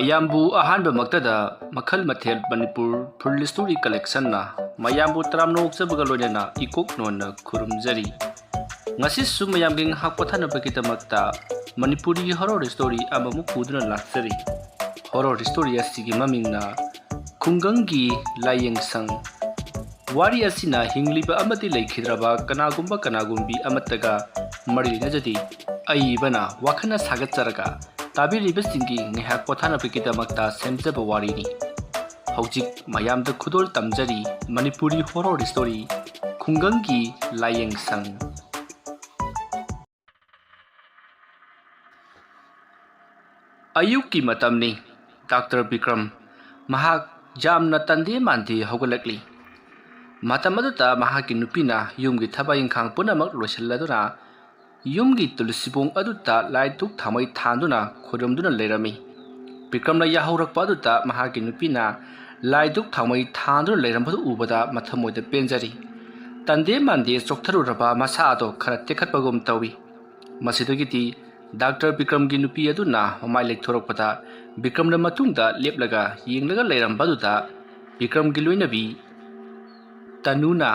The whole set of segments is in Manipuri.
mayambu ahanba maktada makhal mathel manipur full story collection na mayambu tramnok sabaga loinana ikok nona khurumjari ngasi su mayamging hakpothana bakitamakta manipuri horror story amamu puduna laksari horror story asigi mamingna khungangi layeng sang wari asina hingliba amati laikhidraba kanagumbi amataga mari najadi aibana wakhana sagatcharaga tabiriba singi ngehak pothana pikitamakta semjaba warini hojik mayamda khudol tamjari manipuri horror story khungangi layeng sang ayuk ki matamni Dr. Bikram mahak jamna tande mandi hogalakli matamadata mahaki nupina yumgi thabayin khang punamak loisalladuna yumgi tulisibong aduta laituk thamai thanduna khurumduna leirami Bikramna yahaurakpa aduta mahaki nupina laiduk thamai thanduna leirambadu ubada mathamoida penjari tande mandi choktharuraba masado khara tekhatpagum tawi masidugiti Dr. Bikram gi nupi aduna mamai lekthorokpada Bikramna matungda leplaga yenglaga leirambadutta Bikram gi loinabi tanuna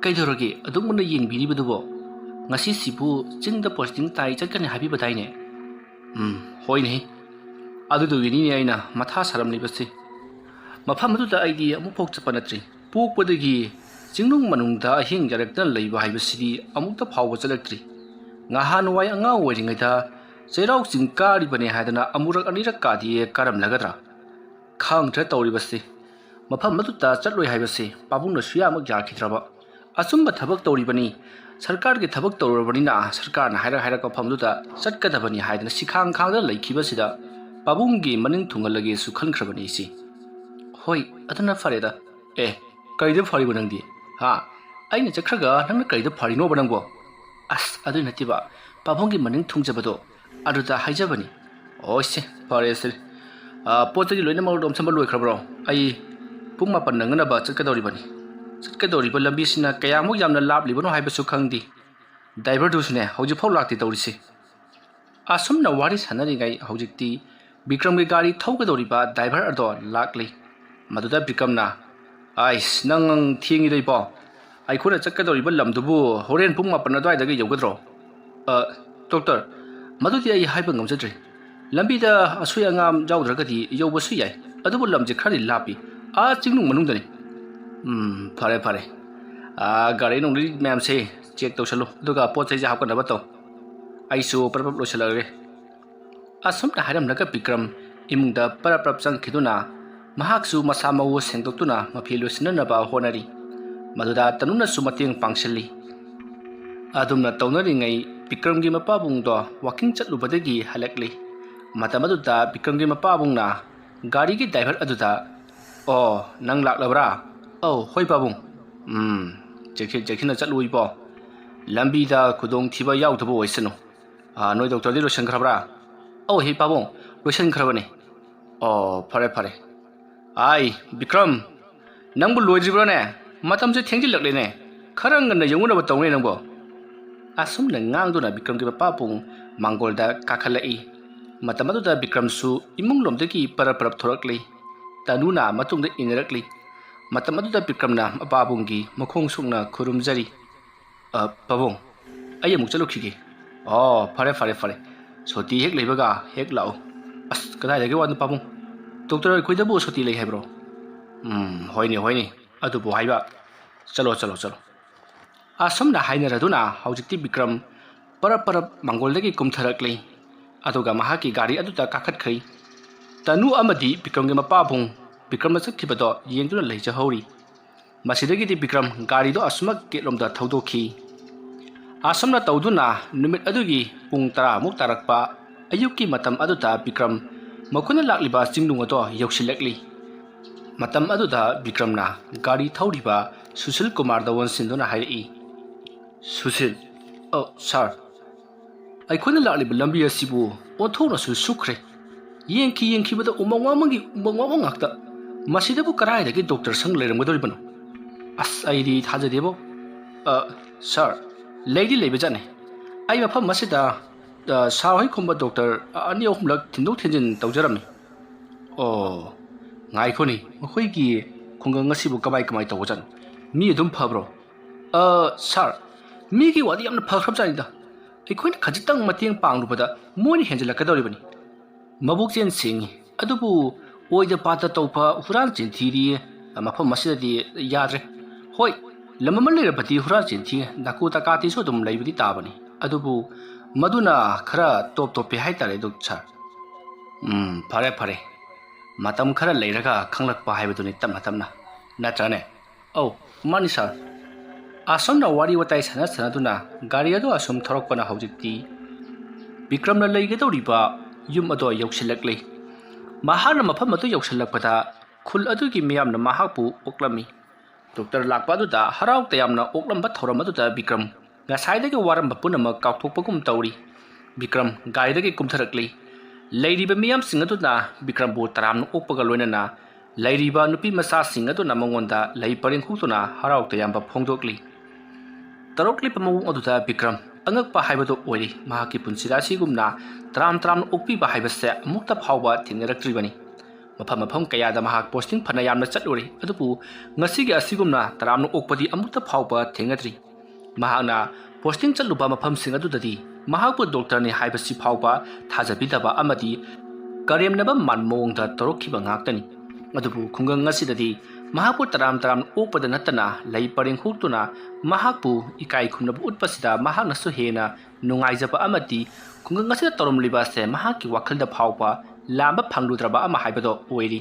kaidoroge adumuna yengbiribadubo ngasi sibu jingda posting tai chakane habi badaine hoine adudu yini aina matha saramni basi mafam aduda aidi amupok chapanatri pokpadagi jingnung manungda hing jarektan leiba haibasidi amukta phawba chalaktri ngahan wai anga oringaida cheirau jingkari bane hadana amurak anirak kadi karam lagadra khang thra tawri basi mafam aduta chatloi haibasi pabungna suya amak jarkhidraba asumba thabak tawri bani सरकार के थबक तौरबनिना सरकार ना हायरा का फमदुदा चटकदबनी हायदना सिखांग खांगदा लैखिबसिदा पाबुंगी मनिंग थुंगलगे सुखन खरबनी सी होय अदना फरेदा ए कइदे फरिबो नंगदि हा आइना चखरगा नंगना कइदे फरिनो बनंगो अस अदु नतिबा पाबुंगी मनिंग थुंगजबदो अदुदा हायजबनी ओसे फरेसे पोतगी लोइना मगदम समब लोइखरब्रो आई पुंग मापन नंगना बा चटकदौरिबनी चटकदौरिबा लंबिसिना कयामुक यामना लाबलिबनो हायबसु खंगदि ड्राइवर दुसने हौजिफाव लाक्ति तौरिसे असुमना वारी सानरिगाई हौजिक्ति बिक्रम के गाड़ी थौगदौरिबा ड्राइवर अदो लाक्ली मदुदा बिक्रमना आइस नंग थिंगिदैपो आइखोना चटकदौरिबा लमदुबु होरेन पुंग मापन अदवाइदगे यौगद्रो डॉक्टर मदुदि आई हाइबा ngमजद्रे लंबिदा असुय अंगाम जाउद्रगदि यौबसु याय अदुबु लमजे खरि लापि आ चिंगनुंग मनुंगदनि फरे फरे गाड़ी नोंनि मैम से चेक तौसलो दुगा पोत से हापकनबा तौ आइसु परपप लोसलरे असमना हारमनगा बिक्रम इमुंगदा परपप चंखिदुना महाक्सु मसामव सेंगदोक्तुना मफि लोसननबा होनरी मदुदा तनुना सुमतेंग पांगसली अदुमना तौनरिङै बिक्रमगी मपाबुंगदो वाकिंग चटलुबदगी हलकली मतमदुदा बिक्रमगी मपाबुंगना गाड़ीगी ड्राइवर अदुदा ओ नंग लाक्लबरा औ होय पाबुंग जेखिन चटलुइबो लंबीदा खुदोंग थिबा याउथबो ओइसनु नोय डॉक्टर दि लोसन खरबरा औ हे पाबुंग लोसन खरबने ओ फरे फरे आई बिक्रम नंगबु लोइद्रिब्रने मतमसे थेंजिलकलेने खरंगन यंगुनबो तौने नंगबो असुम नंगांगदुना बिक्रम के पापुंग मंगोलदा काखलई मतमदुदा बिक्रमसु इमुंग लोमदगी परपरप थोरकली तनुना मतुंगदा इनरकली मतमदुदा बिक्रमना पाबुंगी मखोंग सुंगना खुरुमजरी पाबुंग अय अमुक चलुखिगे ओ फरे फरे फरे सोती हेक लेबगा हेक लाओ अस कदाय लगे वान पाबुंग डॉक्टर खोइदबो सोती ले हाइब्रो होइने अदुबो हाइबा चलो असमना हाइनरदुना हौजिक्ति बिक्रम परप मंगोलदगी कुमथरकली अदुगा महाकी गाड़ी अदुदा काखतखै तनु अमदी बिक्रमगे मपाबुंग बिक्रम चखिबदो येंगदुना लेजहौरी मसिदगिदि बिक्रम गाड़ीदो असमक गेटलोमदा थौदोखी असमना तौदुना नुमित अदुगी पुंग 10 मुक तारकपा अयुक्की मतम अदुदा बिक्रम मखुना लाक्लिबा चिंगनुंगदो यौसिलकली मतम अदुदा बिक्रमना गाड़ी थौरिबा सुशील कुमार दवन सिंदुना हाइरई सुशील ओ सर अखोना लाक्लिबा लंबी असिबु ओथोनसु सुख्रे येंखिबदा उमंगवामंगी उमंगवामंग ngakta masidabu karaidagi doctor sang leramgadoribano as aidi thajadebo sir lady lebejane ai mafam masida sawai khumba doctor ani ohumlak thindok thinjin tawjarami ꯑꯣ ꯉꯥꯏꯈꯣꯅꯤ ꯃꯈꯣꯏꯒꯤ ꯈꯨꯡꯒꯪ ꯑꯁꯤꯕꯨ ꯀꯃꯥꯏ ꯇꯧꯕꯖꯥꯠꯅꯣ ꯃꯤ ꯑꯗꯨꯝ ꯐꯕ꯭ꯔꯣ ꯁꯥꯔ ꯃꯤꯒꯤ ꯋꯥꯗꯤ ꯌꯥꯝꯅ ꯐꯈ꯭ꯔꯕꯖꯥꯠꯅꯤꯗ ꯑꯩꯈꯣꯏꯅ ꯈꯖꯤꯛꯇꯪ ꯃꯇꯦꯡ ꯄꯥꯡꯂꯨꯕꯗ ꯃꯣꯏꯅ ꯍꯦꯟꯖꯜꯂꯛꯀꯗꯧꯔꯤꯕꯅꯤ ꯃꯕꯨꯛꯆꯦꯜ ꯁꯦꯡꯉꯤ ꯑꯗꯨꯕꯨ ꯑꯣꯏꯗ ꯄꯥꯗ ꯇꯧꯕ ꯍꯨꯔꯥꯟ ꯆꯤꯟꯊꯤꯔꯤ ꯃꯐꯝ ꯑꯁꯤꯗꯗꯤ ꯌꯥꯗ꯭ꯔꯦ ꯍꯣꯏ ꯂꯝ ꯑꯃ ꯂꯩꯔꯕꯗꯤ ꯍꯨꯔꯥꯟ ꯆꯤꯟꯊꯤ ꯗꯥꯀꯨ ꯇꯀꯥꯇꯤꯁꯨ ꯑꯗꯨꯝ ꯂꯩꯕꯗꯤ ꯇꯥꯕꯅꯤ ꯑꯗꯨꯕꯨ ꯃꯗꯨꯅ ꯈꯔ ꯇꯣꯞꯄꯦ ꯍꯥꯏꯇꯥꯔꯦ ꯑꯗꯨ ꯁꯥꯔ ꯐꯔꯦ ꯃꯇꯝ ꯈꯔ ꯂꯩꯔꯒ ꯈꯪꯂꯛꯄ ꯍꯥꯏꯕꯗꯨꯅꯤ ꯇꯞꯅ ꯇꯞꯅ ꯅꯠꯇ꯭ꯔꯅꯦ ꯑꯧ ꯃꯥꯅꯤ ꯁꯥꯔ ꯑꯁꯣꯝꯅ ꯋꯥꯔꯤ ꯋꯥꯇꯥꯏ ꯁꯥꯟꯅꯗꯨꯅ ꯒꯥꯔꯤ ꯑꯗꯨ ꯑꯁꯨꯝ ꯊꯧꯔꯛꯄꯅ ꯍꯧꯖꯤꯛꯇꯤ ꯕꯤꯀ꯭ꯔꯝꯅ ꯂꯩꯒꯗꯧꯔꯤꯕ ꯌꯨꯝ ꯑꯗꯨ ꯌꯧꯁꯤꯜꯂꯛꯂꯤ ꯃꯍꯥꯛꯅ ꯃꯐꯝ ꯑꯗꯨ ꯌꯧꯁꯤꯜꯂꯛꯄꯗ ꯈꯨꯜ ꯑꯗꯨꯒꯤ ꯃꯤꯌꯥꯝꯅ ꯃꯍꯥꯛꯄꯨ ꯑꯣꯛꯂꯝꯃꯤ ꯗꯣꯛꯇꯔ ꯂꯥꯛꯄ ꯑꯗꯨꯗ ꯍꯔꯥꯎ ꯇꯌꯥꯝꯅ ꯑꯣꯛꯂꯝꯕ ꯊꯧꯔꯝ ꯑꯗꯨꯗ ꯕꯤꯀ꯭ꯔꯝ ꯉꯁꯥꯏꯗꯒꯤ ꯋꯥꯔꯝꯕ ꯄꯨꯝꯅꯃꯛ ꯀꯥꯎꯊꯣꯛꯄꯒꯨꯝ ꯇꯧꯔꯤ ꯕꯤꯀ꯭ꯔꯝ ꯒꯥꯔꯤꯗꯒꯤ ꯀꯨꯝꯊꯔꯛꯂꯤ ꯂꯩꯔꯤꯕ ꯃꯤꯌꯥꯝꯁꯤꯡ ꯑꯗꯨꯅ ꯕꯤꯀ꯭ꯔꯝꯕꯨ ꯇꯔꯥꯝꯅ ꯑꯣꯛꯄꯒ ꯂꯣꯏꯅꯅ ꯂꯩꯔꯤꯕ ꯅꯨꯄꯤ ꯃꯆꯥꯁꯤꯡ ꯑꯗꯨꯅ ꯃꯉꯣꯟꯗ ꯂꯩ ꯄꯔꯦꯡ ꯍꯨꯛꯇꯨꯅ ꯍꯔꯥꯎ ꯇꯌꯥꯝꯕ ꯐꯣꯡꯗꯣꯛꯂꯤ ꯇꯧꯔꯛꯂꯤꯕ ꯃꯑꯣꯡ ꯑꯗꯨꯗ ꯕꯤꯀ꯭ꯔꯝ ꯑꯉꯛꯄ ꯍꯥꯏꯕꯗꯨ ꯑꯣꯏꯔꯤ ꯃꯍꯥꯛꯀꯤ ꯄꯨꯟꯁꯤꯗ ꯑꯁꯤꯒꯨꯝꯅ ꯇꯔꯥꯝꯅ ꯑꯣꯛꯄꯤꯕ ꯍꯥꯏꯕꯁꯦ ꯑꯃꯨꯛꯇ ꯐꯥꯎꯕ ꯊꯦꯡꯅꯔꯛꯇ꯭ꯔꯤꯕꯅꯤ ꯃꯐꯝ ꯀꯌꯥꯗ ꯃꯍꯥꯛ ꯄꯣꯁꯇꯤꯡ ꯐꯅ ꯌꯥꯝꯅ ꯆꯠꯂꯨꯔꯤ ꯑꯗꯨꯕꯨ ꯉꯁꯤꯒꯤ ꯑꯁꯤꯒꯨꯝꯅ ꯇꯔꯥꯝꯅ ꯑꯣꯛꯄꯗꯤ ꯑꯃꯨꯛꯇ ꯐꯥꯎꯕ ꯊꯦꯡꯅꯗ꯭ꯔꯤ ꯃꯍꯥꯛꯅ ꯄꯣꯁꯇꯤꯡ ꯆꯠꯂꯨꯕ ꯃꯐꯝꯁꯤꯡ ꯑꯗꯨꯗꯗꯤ ꯃꯍꯥꯛꯄꯨ ꯗꯣꯛꯇꯔꯅꯤ ꯍꯥꯏꯕꯁꯤ ꯐꯥꯎꯕ ꯊꯥꯖꯕꯤꯗꯕ ꯑꯃꯗꯤ ꯀꯔꯦꯝꯅꯕ ꯃꯑꯣꯡꯗ ꯇꯧꯔꯛꯈꯤꯕ ꯉꯥꯛꯇꯅꯤ ꯑꯗꯨꯕꯨ ꯈꯨꯡꯒꯪ ꯑꯁꯤꯗꯗꯤ ꯃꯍꯥꯛꯄꯨ ꯇꯔꯥꯝꯅ ꯑꯣꯛꯄꯗ ꯅꯠꯇꯅ ꯂꯩ ꯄꯔꯦꯡ ꯍꯨꯛꯇꯨꯅ ꯃꯍꯥꯛꯄꯨ ꯏꯀꯥꯏ ꯈꯨꯝꯅꯕ ꯎꯠꯄꯁꯤꯗ ꯃꯍꯥꯛꯅꯁꯨ ꯍꯦꯟꯅ ꯅꯨꯡꯉꯥꯏꯖꯕ ꯑꯃꯗꯤ ꯈꯨꯡꯒꯪ ꯑꯁꯤꯗ ꯇꯧꯔꯝꯂꯤꯕ ꯑꯁꯦ ꯃꯍꯥꯛꯀꯤ ꯋꯥꯈꯜꯗ ꯐꯥꯎꯕ ꯂꯥꯝꯕ ꯐꯪꯂꯨꯗ꯭ꯔꯕ ꯑꯃ ꯍꯥꯏꯕꯗꯣ ꯑꯣꯏꯔꯤ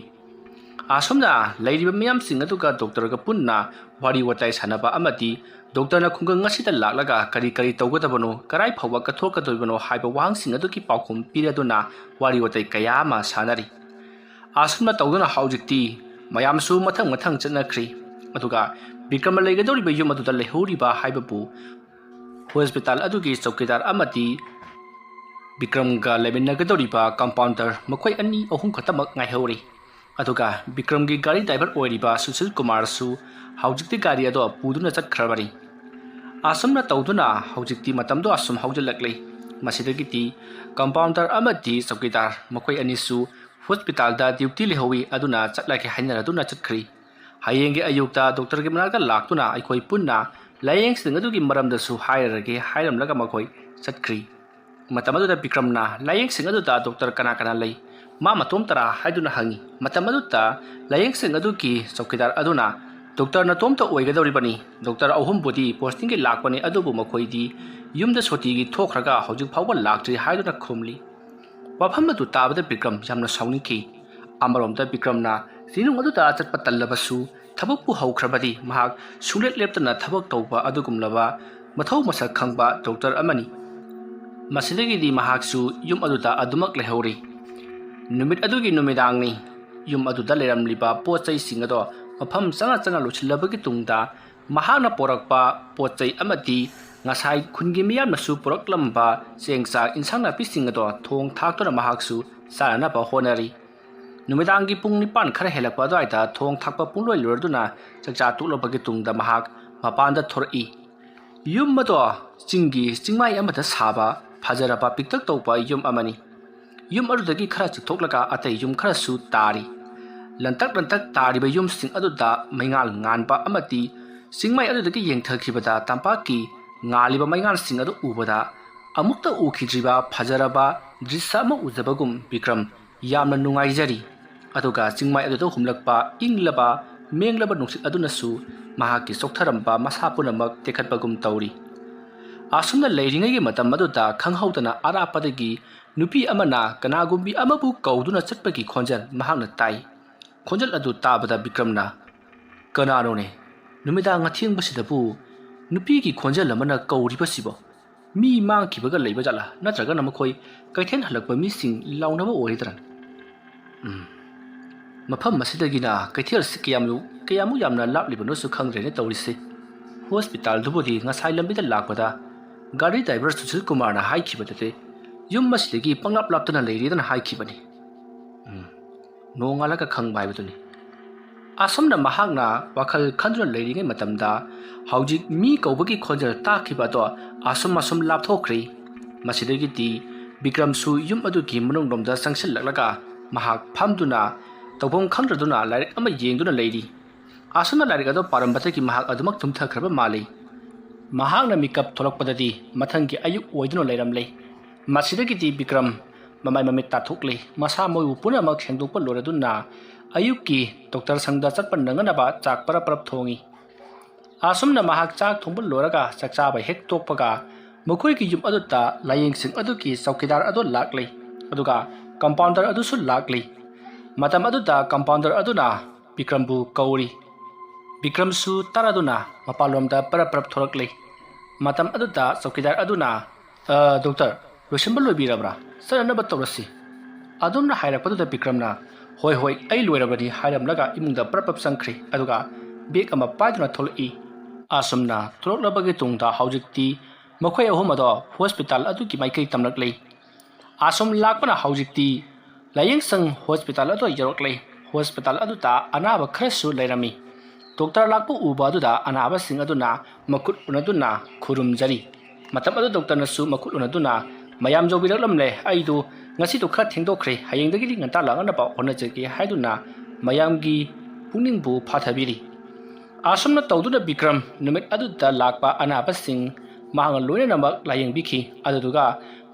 ꯑꯁꯣꯝꯅ ꯂꯩꯔꯤꯕ ꯃꯤꯌꯥꯝꯁꯤꯡ ꯑꯗꯨꯒ ꯗꯣꯛꯇꯔꯒ ꯄꯨꯟꯅ ꯋꯥꯔꯤ ꯋꯥꯇꯥꯏ ꯁꯥꯟꯅꯕ ꯑꯃꯗꯤ ꯗꯣꯛꯇꯔꯅ ꯈꯨꯡꯒꯪ ꯑꯁꯤꯗ ꯂꯥꯛꯂꯒ ꯀꯔꯤ ꯇꯧꯒꯗꯕꯅꯣ ꯀꯔꯥꯏ ꯐꯥꯎꯕ ꯀꯠꯊꯣꯛꯀꯗꯣꯏꯕꯅꯣ ꯍꯥꯏꯕ ꯋꯥꯍꯪꯁꯤꯡ ꯑꯗꯨꯒꯤ ꯄꯥꯎꯈꯨꯝ ꯄꯤꯔꯗꯨꯅ ꯋꯥꯔꯤ ꯋꯥꯇꯥꯏ ꯀꯌꯥ ꯑꯃ ꯁꯥꯟꯅꯔꯤ ꯑꯁꯨꯝꯅ ꯇꯧꯗꯨꯅ ꯍꯧꯖꯤꯛꯇꯤ ꯃꯌꯥꯝꯁꯨ ꯃꯊꯪ ꯆꯠꯅꯈ꯭ꯔꯤ ꯑꯗꯨꯒ ꯕꯤꯀ꯭ꯔꯝꯅ ꯂꯩꯒꯗꯧꯔꯤꯕ ꯌꯨꯝ ꯑꯗꯨꯗ ꯂꯩꯍꯧꯔꯤꯕ ꯍꯥꯏꯕꯕꯨ ꯍꯣꯁꯄꯤꯇꯥꯜ ꯑꯗꯨꯒꯤ ꯆꯧꯀꯤꯗꯥꯔ ꯑꯃꯗꯤ ꯕꯤꯀ꯭ꯔꯝꯒ ꯂꯩꯃꯤꯟꯅꯒꯗꯧꯔꯤꯕ ꯀꯝꯄꯥꯎꯟꯗꯔ ꯃꯈꯣꯏ ꯑꯅꯤ ꯑꯍꯨꯝ ꯈꯛꯇꯃꯛ ꯉꯥꯏꯍꯧꯔꯤ ꯑꯗꯨꯒ ꯕꯤꯀ꯭ꯔꯝꯒꯤ ꯒꯥꯔꯤ ꯗ꯭ꯔꯥꯏꯚꯔ ꯑꯣꯏꯔꯤꯕ ꯁꯨꯁꯤꯜ ꯀꯨꯃꯥꯔꯁꯨ ꯍꯧꯖꯤꯛꯇꯤ ꯒꯥꯔꯤ ꯑꯗꯨ ꯄꯨꯗꯨꯅ ꯆꯠꯈ꯭ꯔꯕꯅꯤ ꯑꯁꯨꯝꯅ ꯇꯧꯗꯨꯅ ꯍꯧꯖꯤꯛꯇꯤ ꯃꯇꯝꯗꯣ ꯑꯁꯨꯝ ꯍꯧꯖꯤꯜꯂꯛꯂꯤ ꯃꯁꯤꯗꯒꯤꯗꯤ ꯀꯝꯄꯥꯎꯟꯗꯔ ꯑꯃꯗꯤ ꯆꯧꯀꯤꯗꯥꯔ ꯃꯈꯣꯏ ꯑꯅꯤꯁꯨ ꯍꯣꯁꯄꯤꯇꯥꯜꯗ ꯗ꯭ꯌꯨꯇꯤ ꯂꯩꯍꯧꯏ ꯑꯗꯨꯅ ꯆꯠꯂꯒꯦ ꯍꯥꯏꯅꯔꯗꯨꯅ ꯆꯠꯈ꯭ꯔꯤ ꯍꯌꯦꯡꯒꯤ ꯑꯌꯨꯛꯇ ꯗꯣꯛꯇꯔꯒꯤ ꯃꯅꯥꯛꯇ ꯂꯥꯛꯇꯨꯅ ꯑꯩꯈꯣꯏ ꯄꯨꯟꯅ ꯂꯥꯏꯌꯦꯡꯁꯪ ꯑꯗꯨꯒꯤ ꯃꯔꯝꯗꯁꯨ ꯍꯥꯏꯔꯒꯦ ꯍꯥꯏꯔꯝꯂꯒ ꯃꯈꯣꯏ ꯆꯠꯈ꯭ꯔꯤ ꯃꯇꯝ ꯑꯗꯨꯗ ꯕꯤꯀ꯭ꯔꯝꯅ ꯂꯥꯏꯌꯦꯡꯁꯪ ꯑꯗꯨꯗ ꯗꯣꯛꯇꯔ ꯀꯅꯥ ꯂꯩ ꯃꯥ ꯃꯇꯣꯝꯇꯔꯥ ꯍꯥꯏꯗꯨꯅ ꯍꯪꯉꯤ ꯃꯇꯝ ꯑꯗꯨꯗ ꯂꯥꯏꯌꯦꯡꯁꯪ ꯑꯗꯨꯒꯤ ꯆꯧꯀꯤꯗꯥꯔ ꯑꯗꯨꯅ ꯗꯣꯛꯇꯔ ꯅꯇꯣꯝꯇ ꯑꯣꯏꯒꯗꯧꯔꯤꯕꯅꯤ ꯗꯣꯛꯇꯔ ꯑꯍꯨꯝꯕꯨꯗꯤ ꯄꯣꯁꯇꯤꯡꯒꯤ ꯂꯥꯛꯄꯅꯤ ꯑꯗꯨꯕꯨ ꯃꯈꯣꯏꯗꯤ ꯌꯨꯝꯗ ꯁꯨꯇꯤꯒꯤ ꯊꯣꯛꯈ꯭ꯔꯒ ꯍꯧꯖꯤꯛ ꯐꯥꯎꯕ ꯂꯥꯛꯇ꯭ꯔꯤ ꯍꯥꯏꯗꯨꯅ ꯈꯨꯝꯂꯤ ꯋꯥꯐꯝ ꯑꯗꯨ ꯇꯥꯕꯗ ꯕꯤꯀ꯭ꯔꯝ ꯌꯥꯝꯅ ꯁꯥꯎꯅꯤꯡꯈꯤ ꯑꯃꯔꯣꯝꯗ ꯕꯤꯀ꯭ꯔꯝꯅ ꯆꯤꯅꯨꯡ ꯑꯗꯨꯗ ꯆꯠꯄ ꯇꯜꯂꯕꯁꯨ ꯊꯕꯛꯄꯨ ꯍꯧꯈ꯭ꯔꯕꯗꯤ ꯃꯍꯥꯛ ꯁꯨꯡꯂꯦꯞ ꯂꯦꯞꯇꯅ ꯊꯕꯛ ꯇꯧꯕ ꯑꯗꯨꯒꯨꯝꯂꯕ ꯃꯊꯧ ꯃꯁꯛ ꯈꯪꯕ ꯗꯣꯛꯇꯔ ꯑꯃꯅꯤ ꯃꯁꯤꯗꯒꯤꯗꯤ ꯃꯍꯥꯛꯁꯨ ꯌꯨꯝ ꯑꯗꯨꯗ ꯑꯗꯨꯃꯛ ꯂꯩꯍꯧꯔꯤ ꯅꯨꯃꯤꯠ ꯑꯗꯨꯒꯤ ꯅꯨꯃꯤꯗꯥꯡꯅꯤ ꯌꯨꯝ ꯑꯗꯨꯗ ꯂꯩꯔꯝꯂꯤꯕ ꯄꯣꯠ ꯆꯩꯁꯤꯡ ꯑꯗꯣ ꯃꯐꯝ ꯆꯪꯅ ꯂꯣꯏꯁꯤꯜꯂꯕꯒꯤ ꯇꯨꯡꯗ ꯃꯍꯥꯛꯅ ꯄꯣꯔꯛꯄ ꯄꯣꯠ ꯆꯩ ꯑꯃꯗꯤ ꯉꯁꯥꯏ ꯈꯨꯟꯒꯤ ꯃꯤꯌꯥꯝꯅꯁꯨ ꯄꯨꯔꯛꯂꯝꯕ ꯆꯦꯡ ꯆꯥꯛ ꯏꯟꯁꯥꯡ ꯅꯥꯄꯤꯁꯤꯡ ꯑꯗꯣ ꯊꯣꯡ ꯊꯥꯛꯇꯨꯅ ꯃꯍꯥꯛꯁꯨ ꯆꯥꯅꯅꯕ ꯍꯣꯠꯅꯔꯤ ꯅꯨꯃꯤꯗꯥꯡꯒꯤ ꯄꯨꯡ 9 ꯈꯔ ꯍꯦꯜꯂꯛꯄ ꯑꯗꯨꯋꯥꯏꯗ ꯊꯣꯡ ꯊꯥꯛꯄ ꯄꯨꯡꯂꯣꯏ ꯂꯣꯏꯔꯗꯨꯅ ꯆꯥꯛꯆꯥ ꯇꯣꯛꯂꯕꯒꯤ ꯇꯨꯡꯗ ꯃꯍꯥꯛ ꯃꯄꯥꯟꯗ ꯊꯣꯔꯛꯏ ꯌꯨꯝ ꯑꯗꯣ ꯆꯤꯡꯃꯥꯏ ꯑꯃꯗ ꯁꯥꯕ ꯐꯖꯔꯕ ꯄꯤꯛꯇꯛ ꯇꯧꯕ ꯌꯨꯝ ꯑꯃꯅꯤ ꯌꯨꯝ ꯑꯗꯨꯗꯒꯤ ꯈꯔ ꯆꯠꯊꯣꯛꯂꯒ ꯑꯇꯩ ꯌꯨꯝ ꯈꯔꯁꯨ ꯇꯥꯔꯤ ꯂꯟꯇꯛ ꯇꯥꯔꯤꯕ ꯌꯨꯝꯁꯤꯡ ꯑꯗꯨꯗ ꯃꯩꯉꯥꯜ ꯉꯥꯟꯕ ꯑꯃꯗꯤ ꯆꯤꯡꯃꯥꯏ ꯑꯗꯨꯗꯒꯤ ꯌꯦꯡꯊꯈꯤꯕꯗ ꯇꯝꯄꯥꯛꯀꯤ ꯉꯥꯜꯂꯤꯕ ꯃꯩꯉꯥꯜꯁꯤꯡ ꯑꯗꯨ ꯎꯕꯗ ꯑꯃꯨꯛꯇ ꯎꯈꯤꯗ꯭ꯔꯤꯕ ꯐꯖꯔꯕ ꯗ꯭ꯔꯤꯁ꯭ꯌ ꯑꯃ ꯎꯖꯕꯒꯨꯝ ꯕꯤꯀ꯭ꯔꯝ ꯌꯥꯝꯅ ꯅꯨꯡꯉꯥꯏꯖꯔꯤ ꯑꯗꯨꯒ ꯆꯤꯡꯃꯥꯏ ꯑꯗꯨꯗ ꯍꯨꯝꯂꯛꯄ ꯏꯪꯂꯕ ꯃꯦꯡꯂꯕ ꯅꯨꯡꯁꯤꯠ ꯑꯗꯨꯅꯁꯨ ꯃꯍꯥꯛꯀꯤ ꯆꯣꯛꯊꯔꯝꯕ ꯃꯁꯥ ꯄꯨꯝꯅꯃꯛ ꯇꯦꯛꯈꯠꯄꯒꯨꯝ ꯇꯧꯔꯤ ꯑꯁꯨꯝꯅ ꯂꯩꯔꯤꯉꯩꯒꯤ ꯃꯇꯝ ꯑꯗꯨꯗ ꯈꯪꯍꯧꯗꯅ ꯑꯔꯥꯞꯄꯗꯒꯤ ꯅꯨꯄꯤ ꯑꯃꯅ ꯀꯅꯥꯒꯨꯝꯕꯤ ꯑꯃꯕꯨ ꯀꯧꯗꯨꯅ ꯆꯠꯄꯒꯤ ꯈꯣꯟꯖꯦꯜ ꯃꯍꯥꯛꯅ ꯇꯥꯏ ꯈꯣꯟꯖꯦꯜ ꯑꯗꯨ ꯇꯥꯕꯗ ꯕꯤꯀ꯭ꯔꯝꯅ ꯀꯅꯥꯅꯣꯅꯦ ꯅꯨꯃꯤꯗꯥꯡ ꯑꯊꯦꯡꯕꯁꯤꯗꯕꯨ ꯅꯨꯄꯤꯒꯤ ꯈꯣꯟꯖꯦꯜ ꯑꯃꯅ ꯀꯧꯔꯤꯕꯁꯤꯕꯣ ꯃꯤ ꯃꯥꯡꯈꯤꯕꯒ ꯂꯩꯕ ꯖꯥꯠꯂꯥ ꯅꯠꯇ꯭ꯔꯒꯅ ꯃꯈꯣꯏ ꯀꯩꯊꯦꯜ ꯍꯜꯂꯛꯄ ꯃꯤꯁꯤꯡ ꯂꯥꯎꯅꯕ ꯑꯣꯏꯗ꯭ꯔꯥ ꯃꯐꯝ ꯑꯁꯤꯗꯒꯤꯅ ꯀꯩꯊꯦꯜꯁꯤ ꯀꯌꯥꯃꯨꯛ ꯌꯥꯝꯅ ꯂꯥꯞꯂꯤꯕꯅꯣꯁꯨ ꯈꯪꯗ꯭ꯔꯦꯅꯦ ꯇꯧꯔꯤꯁꯤ ꯍꯣꯁꯄꯤꯇꯥꯜꯗꯨꯕꯨꯗꯤ ꯉꯁꯥꯏ ꯂꯝꯕꯤꯗ ꯂꯥꯛꯄꯗ ꯒꯥꯔꯤ ꯗ꯭ꯔꯥꯏꯚꯔ ꯁꯨꯁꯤꯜ ꯀꯨꯃꯥꯔꯅ ꯍꯥꯏꯈꯤꯕꯗꯗꯤ ꯌꯨꯝ ꯑꯁꯤꯗꯒꯤ ꯄꯪꯂꯥꯞꯇꯅ ꯂꯩꯔꯦꯗꯅ ꯍꯥꯏꯈꯤꯕꯅꯤ ꯅꯣꯡꯉꯥꯜꯂꯒ ꯈꯪꯕ ꯍꯥꯏꯕꯗꯨꯅꯤ ꯑꯁꯨꯝꯅ ꯃꯍꯥꯛꯅ ꯋꯥꯈꯜ ꯈꯟꯗꯨꯅ ꯂꯩꯔꯤꯉꯩ ꯃꯇꯝꯗ ꯍꯧꯖꯤꯛ ꯃꯤ ꯀꯧꯕꯒꯤ ꯈꯣꯟꯖꯦꯜ ꯇꯥꯈꯤꯕ ꯑꯗꯣ ꯑꯁꯨꯝ ꯂꯥꯞꯊꯣꯛꯈ꯭ꯔꯤ ꯃꯁꯤꯗꯒꯤꯗꯤ ꯕꯤꯀ꯭ꯔꯝꯁꯨ ꯌꯨꯝ ꯑꯗꯨꯒꯤ ꯃꯅꯨꯡꯂꯣꯝꯗ ꯆꯪꯁꯤꯜꯂꯛꯂꯒ ꯃꯍꯥꯛ ꯐꯝꯗꯨꯅ ꯇꯧꯐꯝ ꯈꯪꯗ꯭ꯔꯗꯨꯅ ꯂꯥꯏꯔꯤꯛ ꯑꯃ ꯌꯦꯡꯗꯨꯅ ꯂꯩꯔꯤ ꯑꯁꯨꯝꯅ ꯂꯥꯏꯔꯤꯛ ꯑꯗꯨ ꯄꯥꯔꯝꯕꯗꯒꯤ ꯃꯍꯥꯛ ꯑꯗꯨꯃꯛ ꯇꯨꯝꯊꯈ꯭ꯔꯕ ꯃꯥꯜꯂꯤ ꯃꯍꯥꯛꯅ ꯃꯤꯀꯞ ꯊꯣꯛꯂꯛꯄꯗꯗꯤ ꯃꯊꯪꯒꯤ ꯑꯌꯨꯛ ꯑꯣꯏꯗꯨꯅ ꯂꯩꯔꯝꯂꯦ ꯃꯁꯤꯗꯒꯤꯗꯤ ꯕꯤꯀ꯭ꯔꯝ ꯃꯃꯥꯏ ꯃꯃꯤꯠ ꯇꯥꯊꯣꯛꯂꯦ ꯃꯁꯥ ꯃꯎ ꯄꯨꯝꯅꯃꯛ ꯁꯦꯡꯗꯣꯛꯄ ꯂꯣꯏꯔꯗꯨꯅ ꯑꯌꯨꯛꯀꯤ ꯗꯣꯛꯇꯔ ꯁꯪꯗ ꯆꯠꯄ ꯅꯪꯅꯕ ꯆꯥꯛ ꯄꯔꯞ ꯄꯔꯞ ꯊꯣꯡꯉꯤ ꯑꯁꯨꯝꯅ ꯃꯍꯥꯛ ꯆꯥꯛ ꯊꯣꯡꯕ ꯂꯣꯏꯔꯒ ꯆꯥꯛꯆꯥꯕ ꯍꯦꯛ ꯇꯣꯛꯄꯒ ꯃꯈꯣꯏꯒꯤ ꯌꯨꯝ ꯑꯗꯨꯗ ꯂꯥꯏꯌꯦꯡꯁꯪ ꯑꯗꯨꯒꯤ ꯆꯧꯀꯤꯗꯥꯔ ꯑꯗꯨ ꯂꯥꯛꯂꯦ ꯑꯗꯨꯒ ꯀꯝꯄꯥꯎꯟꯗꯔ ꯑꯗꯨꯁꯨ ꯂꯥꯛꯂꯤ ꯃꯇꯝ ꯑꯗꯨꯗ ꯀꯝꯄꯥꯎꯟꯗꯔ ꯑꯗꯨꯅ ꯕꯤꯀ꯭ꯔꯝꯕꯨ ꯀꯧꯔꯤ ꯕꯤꯀ꯭ꯔꯝꯁꯨ ꯇꯥꯔꯗꯨꯅ ꯃꯄꯥꯟꯂꯣꯝꯗ ꯄꯔꯞ ꯄꯔꯞ ꯊꯣꯔꯛꯂꯦ ꯃꯇꯝ ꯑꯗꯨꯗ ꯆꯧꯀꯤꯗꯥꯔ ꯑꯗꯨꯅ ꯗꯣꯛꯇꯔ ꯂꯣꯏꯁꯤꯟꯕ ꯂꯣꯏꯕꯤꯔꯕ꯭ꯔꯥ ꯆꯠꯅꯅꯕ ꯇꯧꯔꯁꯤ ꯑꯗꯨꯝꯅ ꯍꯥꯏꯔꯛꯄꯗꯨꯗ ꯕꯤꯀ꯭ꯔꯝꯅ ꯍꯣꯏ ꯍꯣꯏ ꯑꯩ ꯂꯣꯏꯔꯕꯅꯤ ꯍꯥꯏꯔꯝꯂꯒ ꯏꯃꯨꯡꯗ ꯄꯔꯞ ꯄꯔꯞ ꯆꯪꯈ꯭ꯔꯤ ꯑꯗꯨꯒ ꯕꯦꯒ ꯑꯃ ꯄꯥꯏꯗꯨꯅ ꯊꯣꯛꯂꯛꯏ ꯑꯁꯨꯝꯅ ꯊꯣꯛꯂꯛꯂꯕꯒꯤ ꯇꯨꯡꯗ ꯍꯧꯖꯤꯛꯇꯤ ꯃꯈꯣꯏ ꯑꯍꯨꯝ ꯑꯗꯣ ꯍꯣꯁꯄꯤꯇꯥꯜ ꯑꯗꯨꯒꯤ ꯃꯥꯏꯀꯩ ꯇꯝꯂꯛꯂꯦ ꯑꯁꯨꯝ ꯂꯥꯛꯄꯅ ꯍꯧꯖꯤꯛꯇꯤ ꯂꯥꯏꯌꯦꯡꯁꯪ ꯍꯣꯁꯄꯤꯇꯥꯜ ꯑꯗꯨ ꯌꯧꯔꯛꯂꯦ ꯍꯣꯁꯄꯤꯇꯥꯜ ꯑꯗꯨꯗ ꯑꯅꯥꯕ ꯈꯔꯁꯨ ꯂꯩꯔꯝꯃꯤ ꯗꯣꯛꯇꯔ ꯂꯥꯛꯄ ꯎꯕ ꯑꯗꯨꯗ ꯑꯅꯥꯕꯁꯤꯡ ꯑꯗꯨꯅ ꯃꯈꯨꯠ ꯎꯅꯗꯨꯅ ꯈꯨꯔꯨꯝꯖꯔꯤ ꯃꯇꯝ ꯑꯗꯨ ꯗꯣꯛꯇꯔꯅꯁꯨ ꯃꯈꯨꯠ ꯎꯅꯗꯨꯅ ꯃꯌꯥꯝ ꯌꯧꯕꯤꯔꯛꯂꯝꯂꯦ ꯑꯩꯗꯨ ꯉꯁꯤꯗꯨ ꯈꯔ ꯊꯦꯡꯗꯣꯛꯈ꯭ꯔꯦ ꯍꯌꯦꯡꯗꯒꯤꯗꯤ ꯉꯟꯇꯥ ꯂꯥꯛꯅꯅꯕ ꯍꯣꯠꯅꯖꯒꯦ ꯍꯥꯏꯗꯨꯅ ꯃꯌꯥꯝꯒꯤ ꯄꯨꯛꯅꯤꯡꯕꯨ ꯐꯥꯊꯕꯤꯔꯤ ꯑꯁꯨꯝꯅ ꯇꯧꯗꯨꯅ ꯕꯤꯀ꯭ꯔꯝ ꯅꯨꯃꯤꯠ ꯑꯗꯨꯗ ꯂꯥꯛꯄ ꯑꯅꯥꯕꯁꯤꯡ ꯃꯍꯥꯛꯅ ꯂꯣꯏꯅꯃꯛ ꯂꯥꯌꯦꯡꯕꯤꯈꯤ ꯑꯗꯨꯗꯨꯒ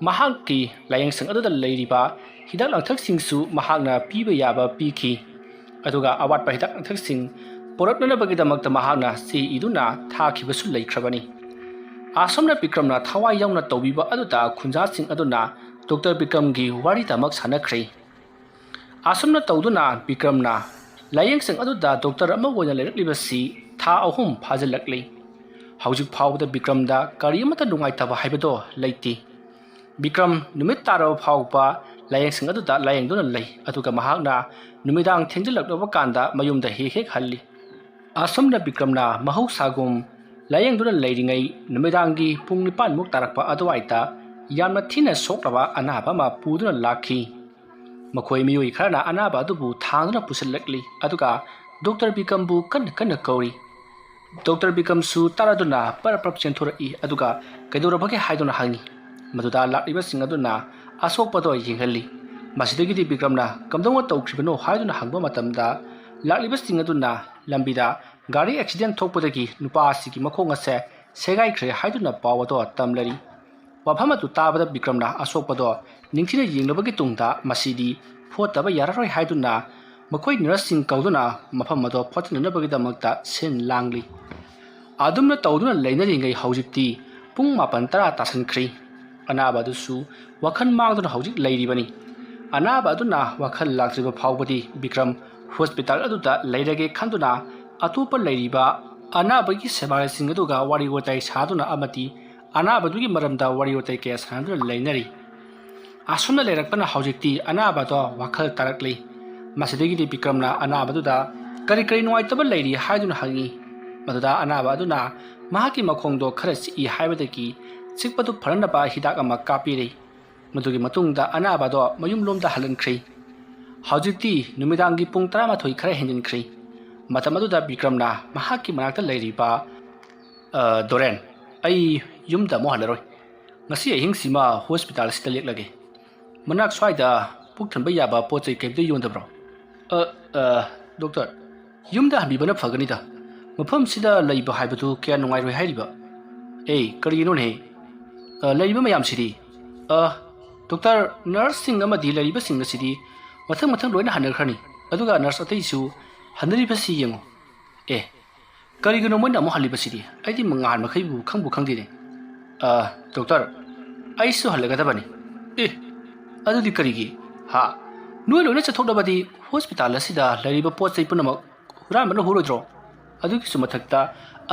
ꯃꯍꯥꯛꯀꯤ ꯂꯥꯏꯌꯦꯡꯁꯪ ꯑꯗꯨꯗ ꯂꯩꯔꯤꯕ ꯍꯤꯗꯥꯛ ꯂꯥꯡꯊꯛꯁꯤꯡꯁꯨ ꯃꯍꯥꯛꯅ ꯄꯤꯕ ꯌꯥꯕ ꯄꯤꯈꯤ ꯑꯗꯨꯒ ꯑꯋꯥꯠꯄ ꯍꯤꯗꯥꯛ ꯂꯥꯡꯊꯛꯁꯤꯡ ꯄꯨꯔꯛꯅꯅꯕꯒꯤꯗꯃꯛꯇ ꯃꯍꯥꯛꯅ ꯆꯦ ꯏꯗꯨꯅ ꯊꯥꯈꯤꯕꯁꯨ ꯂꯩꯈ꯭ꯔꯕꯅꯤ ꯑꯁꯨꯝꯅ ꯕꯤꯀ꯭ꯔꯝꯅ ꯊꯋꯥꯏ ꯌꯥꯎꯅ ꯇꯧꯕꯤꯕ ꯑꯗꯨꯗ ꯈꯨꯟꯖꯥꯁꯤꯡ ꯑꯗꯨꯅ ꯗꯣꯛꯇꯔ ꯕꯤꯀ꯭ꯔꯝꯒꯤ ꯋꯥꯔꯤꯗꯃꯛ ꯁꯥꯟꯅꯈ꯭ꯔꯦ ꯑꯁꯨꯝꯅ ꯇꯧꯗꯨꯅ ꯕꯤꯀ꯭ꯔꯝꯅ ꯂꯥꯏꯌꯦꯡꯁꯪ ꯑꯗꯨꯗ ꯗꯣꯛꯇꯔ ꯑꯃ ꯑꯣꯏꯅ ꯂꯩꯔꯛꯂꯤꯕꯁꯤ ꯊꯥ 3 ꯐꯥꯖꯤꯜꯂꯛꯂꯤ ꯍꯧꯖꯤꯛ ꯐꯥꯎꯕꯗ ꯕꯤꯀ꯭ꯔꯝꯗ ꯀꯔꯤ ꯑꯃꯠꯇ ꯅꯨꯡꯉꯥꯏꯇꯕ ꯍꯥꯏꯕꯗꯣ ꯂꯩꯇꯦ ꯕꯤꯀ꯭ꯔꯝ ꯅꯨꯃꯤꯠ ꯇꯥꯔꯕ ꯐꯥꯎꯕ ꯂꯥꯏꯌꯦꯡꯁꯪ ꯑꯗꯨꯗ ꯂꯥꯌꯦꯡꯗꯨꯅ ꯂꯩ ꯑꯗꯨꯒ ꯃꯍꯥꯛꯅ ꯅꯨꯃꯤꯗꯥꯡ ꯊꯦꯡꯖꯤꯜꯂꯛꯂꯕ ꯀꯥꯟꯗ ꯃꯌꯨꯝꯗ ꯍꯦꯛ ꯍꯦꯛ ꯍꯜꯂꯤ ꯑꯁꯨꯝꯅ ꯕꯤꯀ꯭ꯔꯝꯅ ꯃꯍꯧꯁꯥꯒꯨꯝ ꯂꯥꯌꯦꯡꯗꯨꯅ ꯂꯩꯔꯤꯉꯩ ꯅꯨꯃꯤꯗꯥꯡꯒꯤ ꯄꯨꯡ 9 ꯇꯥꯔꯛꯄ ꯑꯗꯨꯋꯥꯏꯗ ꯌꯥꯝꯅ ꯊꯤꯅ ꯁꯣꯛꯂꯕ ꯑꯅꯥꯕ ꯑꯃ ꯄꯨꯗꯨꯅ ꯂꯥꯛꯈꯤ ꯃꯈꯣꯏ ꯃꯤꯑꯣꯏ ꯈꯔꯅ ꯑꯅꯥꯕ ꯑꯗꯨꯕꯨ ꯊꯥꯡꯗꯨꯅ ꯄꯨꯁꯤꯜꯂꯛꯂꯤ ꯑꯗꯨꯒ ꯗꯣꯛꯇꯔ ꯕꯤꯀ꯭ꯔꯝꯕꯨ ꯀꯟꯅ ꯀꯟꯅ ꯀꯧꯔꯤ ꯗꯣꯛꯇꯔ ꯕꯤꯀ꯭ꯔꯝꯁꯨ ꯇꯥꯔꯗꯨꯅ ꯄꯔꯞ ꯄꯔꯞ ꯆꯦꯟꯊꯣꯔꯛꯏ ꯑꯗꯨꯒ ꯀꯩꯗꯧꯔꯕꯒꯦ ꯍꯥꯏꯗꯨꯅ ꯍꯪꯉꯤ ꯃꯗꯨꯗ ꯂꯥꯛꯂꯤꯕꯁꯤꯡ ꯑꯗꯨꯅ ꯑꯁꯣꯛꯄꯗꯣ ꯌꯦꯡꯍꯜꯂꯤ ꯃꯁꯤꯗꯒꯤꯗꯤ ꯕꯤꯀ꯭ꯔꯝꯅ ꯀꯝꯗꯧꯅ ꯇꯧꯈ꯭ꯔꯤꯕꯅꯣ ꯍꯥꯏꯗꯨꯅ ꯍꯪꯕ ꯃꯇꯝꯗ ꯂꯥꯛꯂꯤꯕꯁꯤꯡ ꯑꯗꯨꯅ ꯂꯝꯕꯤꯗ ꯒꯥꯔꯤ ꯑꯦꯛꯁꯤꯗꯦꯟ ꯊꯣꯛꯄꯗꯒꯤ ꯅꯨꯄꯥ ꯑꯁꯤꯒꯤ ꯃꯈꯣꯡ ꯑꯁꯦ ꯁꯦꯒꯥꯏꯈ꯭ꯔꯦ ꯍꯥꯏꯗꯨꯅ ꯄꯥꯎ ꯑꯗꯣ ꯇꯝꯂꯔꯤ ꯋꯥꯐꯝ ꯑꯗꯨ ꯇꯥꯕꯗ ꯕꯤꯀ꯭ꯔꯝꯅ ꯑꯁꯣꯛꯄꯗꯣ ꯅꯤꯡꯊꯤꯅ ꯌꯦꯡꯂꯕꯒꯤ ꯇꯨꯡꯗ ꯃꯁꯤꯗꯤ ꯐꯣꯠꯇꯕ ꯌꯥꯔꯔꯣꯏ ꯍꯥꯏꯗꯨꯅ ꯃꯈꯣꯏ ꯅꯔꯁꯁꯤꯡ ꯀꯧꯗꯨꯅ ꯃꯐꯝ ꯑꯗꯣ ꯐꯣꯠꯇꯅꯅꯕꯒꯤꯗꯃꯛꯇ ꯁꯤꯟ ꯂꯥꯡꯂꯤ ꯑꯗꯨꯝꯅ ꯇꯧꯗꯨꯅ ꯂꯩꯅꯔꯤꯉꯩ ꯍꯧꯖꯤꯛꯇꯤ ꯄꯨꯡ 9 ꯇꯥꯁꯟꯈ꯭ꯔꯤ ꯑꯅꯥꯕ ꯑꯗꯨꯁꯨ ꯋꯥꯈꯜ ꯃꯥꯡꯗꯨꯅ ꯍꯧꯖꯤꯛ ꯂꯩꯔꯤꯕꯅꯤ ꯑꯅꯥꯕ ꯑꯗꯨꯅ ꯋꯥꯈꯜ ꯂꯥꯛꯇ꯭ꯔꯤꯕ ꯐꯥꯎꯕꯗꯤ ꯕꯤꯀ꯭ꯔꯝ ꯍꯣꯁꯄꯤꯇꯥꯜ ꯑꯗꯨꯗ ꯂꯩꯔꯒꯦ ꯈꯟꯗꯨꯅ ꯑꯇꯣꯞꯄ ꯂꯩꯔꯤꯕ ꯑꯅꯥꯕꯒꯤ ꯁꯦꯕꯥꯔꯤꯁꯤꯡ ꯑꯗꯨꯒ ꯋꯥꯔꯤ ꯋꯥꯇꯥꯏ ꯁꯥꯗꯨꯅ ꯑꯃꯗꯤ ꯑꯅꯥꯕꯗꯨꯒꯤ ꯃꯔꯝꯗ ꯋꯥꯔꯤ ꯋꯥꯇꯥꯏ ꯀꯌꯥ ꯁꯥꯟꯅꯗꯨꯅ ꯂꯩꯅꯔꯤ ꯑꯁꯨꯝꯅ ꯂꯩꯔꯛꯄꯅ ꯍꯧꯖꯤꯛꯇꯤ ꯑꯅꯥꯕꯗꯣ ꯋꯥꯈꯜ ꯇꯥꯔꯛꯂꯤ ꯃꯁꯤꯗꯒꯤꯗꯤ ꯕꯤꯀ꯭ꯔꯝꯅ ꯑꯅꯥꯕꯗꯨꯗ ꯀꯔꯤ ꯀꯔꯤ ꯅꯨꯡꯉꯥꯏꯇꯕ ꯂꯩꯔꯤ ꯍꯥꯏꯗꯨꯅ ꯍꯪꯉꯤ ꯃꯗꯨꯗ ꯑꯅꯥꯕ ꯑꯗꯨꯅ ꯃꯍꯥꯛꯀꯤ ꯃꯈꯣꯡꯗꯣ ꯈꯔ ꯆꯤꯛꯏ ꯍꯥꯏꯕꯗꯒꯤ ꯆꯤꯛꯄꯗꯨ ꯐꯅꯅꯕ ꯍꯤꯗꯥꯛ ꯑꯃ ꯀꯥꯞꯄꯤꯔꯤ ꯃꯗꯨꯒꯤ ꯃꯇꯨꯡꯗ ꯑꯅꯥꯕꯗꯣ ꯃꯌꯨꯝꯂꯣꯝꯗ ꯍꯜꯍꯟꯈ꯭ꯔꯤ ꯍꯧꯖꯤꯛꯇꯤ ꯅꯨꯃꯤꯗꯥꯡꯒꯤ ꯄꯨꯡ 12 ꯈꯔ ꯍꯦꯟꯖꯤꯟꯈ꯭ꯔꯤ ꯃꯇꯝ ꯑꯗꯨꯗ ꯕꯤꯀ꯭ꯔꯝꯅ ꯃꯍꯥꯛꯀꯤ ꯃꯅꯥꯛꯇ ꯂꯩꯔꯤꯕ ꯗꯣꯔꯦꯟ ꯑꯩ ꯌꯨꯝꯗ ꯑꯃꯨꯛ ꯍꯜꯂꯔꯣꯏ ꯉꯁꯤ ꯑꯍꯤꯡꯁꯤꯃ ꯍꯣꯁꯄꯤꯇꯥꯜ ꯑꯁꯤꯗ ꯂꯦꯛꯂꯒꯦ ꯃꯅꯥꯛ ꯁ꯭ꯋꯥꯏꯗ ꯄꯨꯛ ꯊꯟꯕ ꯌꯥꯕ ꯄꯣꯠ ꯆꯩ ꯀꯩꯝꯇ ꯌꯣꯟꯗꯕ꯭ꯔꯣ ꯗꯣꯛꯇꯔ ꯌꯨꯝꯗ ꯍꯟꯕꯤꯕꯅ ꯐꯒꯅꯤꯗ ꯃꯐꯝꯁꯤꯗ ꯂꯩꯕ ꯍꯥꯏꯕꯗꯨ ꯀꯌꯥ ꯅꯨꯡꯉꯥꯏꯔꯣꯏ ꯍꯥꯏꯔꯤꯕ ꯀꯔꯤꯒꯤꯅꯣꯅꯦ ꯂꯩꯔꯤꯕ ꯃꯌꯥꯝꯁꯤꯗꯤ ꯗꯣꯛꯇꯔ ꯅꯔꯁꯁꯤꯡ ꯑꯃꯗꯤ ꯂꯩꯔꯤꯕꯁꯤꯡ ꯑꯁꯤꯗꯤ ꯃꯊꯪ ꯃꯊꯪ ꯂꯣꯏꯅ ꯍꯟꯅꯈ꯭ꯔꯅꯤ ꯑꯗꯨꯒ ꯅꯔꯁ ꯑꯇꯩꯁꯨ ꯍꯟꯅꯔꯤꯕꯁꯤ ꯌꯦꯡꯉꯨ ꯀꯔꯤꯒꯤꯅꯣ ꯃꯣꯏꯅ ꯑꯃꯨꯛ ꯍꯜꯂꯤꯕꯁꯤꯗꯤ ꯑꯩꯗꯤ ꯉꯍꯥꯟ ꯃꯈꯩꯕꯨ ꯈꯪꯕꯨ ꯈꯪꯗꯦꯅꯦ ꯗꯣꯛꯇꯔ ꯑꯩꯁꯨ ꯍꯜꯂꯒꯗꯕꯅꯤ ꯑꯗꯨꯗꯤ ꯀꯔꯤꯒꯤ ꯅꯣꯏ ꯂꯣꯏꯅ ꯆꯠꯊꯣꯛꯂꯕꯗꯤ ꯍꯣꯁꯄꯤꯇꯥꯜ ꯑꯁꯤꯗ ꯂꯩꯔꯤꯕ ꯄꯣꯠ ꯆꯩ ꯄꯨꯝꯅꯃꯛ ꯍꯨꯔꯥꯟꯕꯅ ꯍꯨꯔꯣꯏꯗ꯭ꯔꯣ ꯑꯗꯨꯒꯤꯁꯨ ꯃꯊꯛꯇ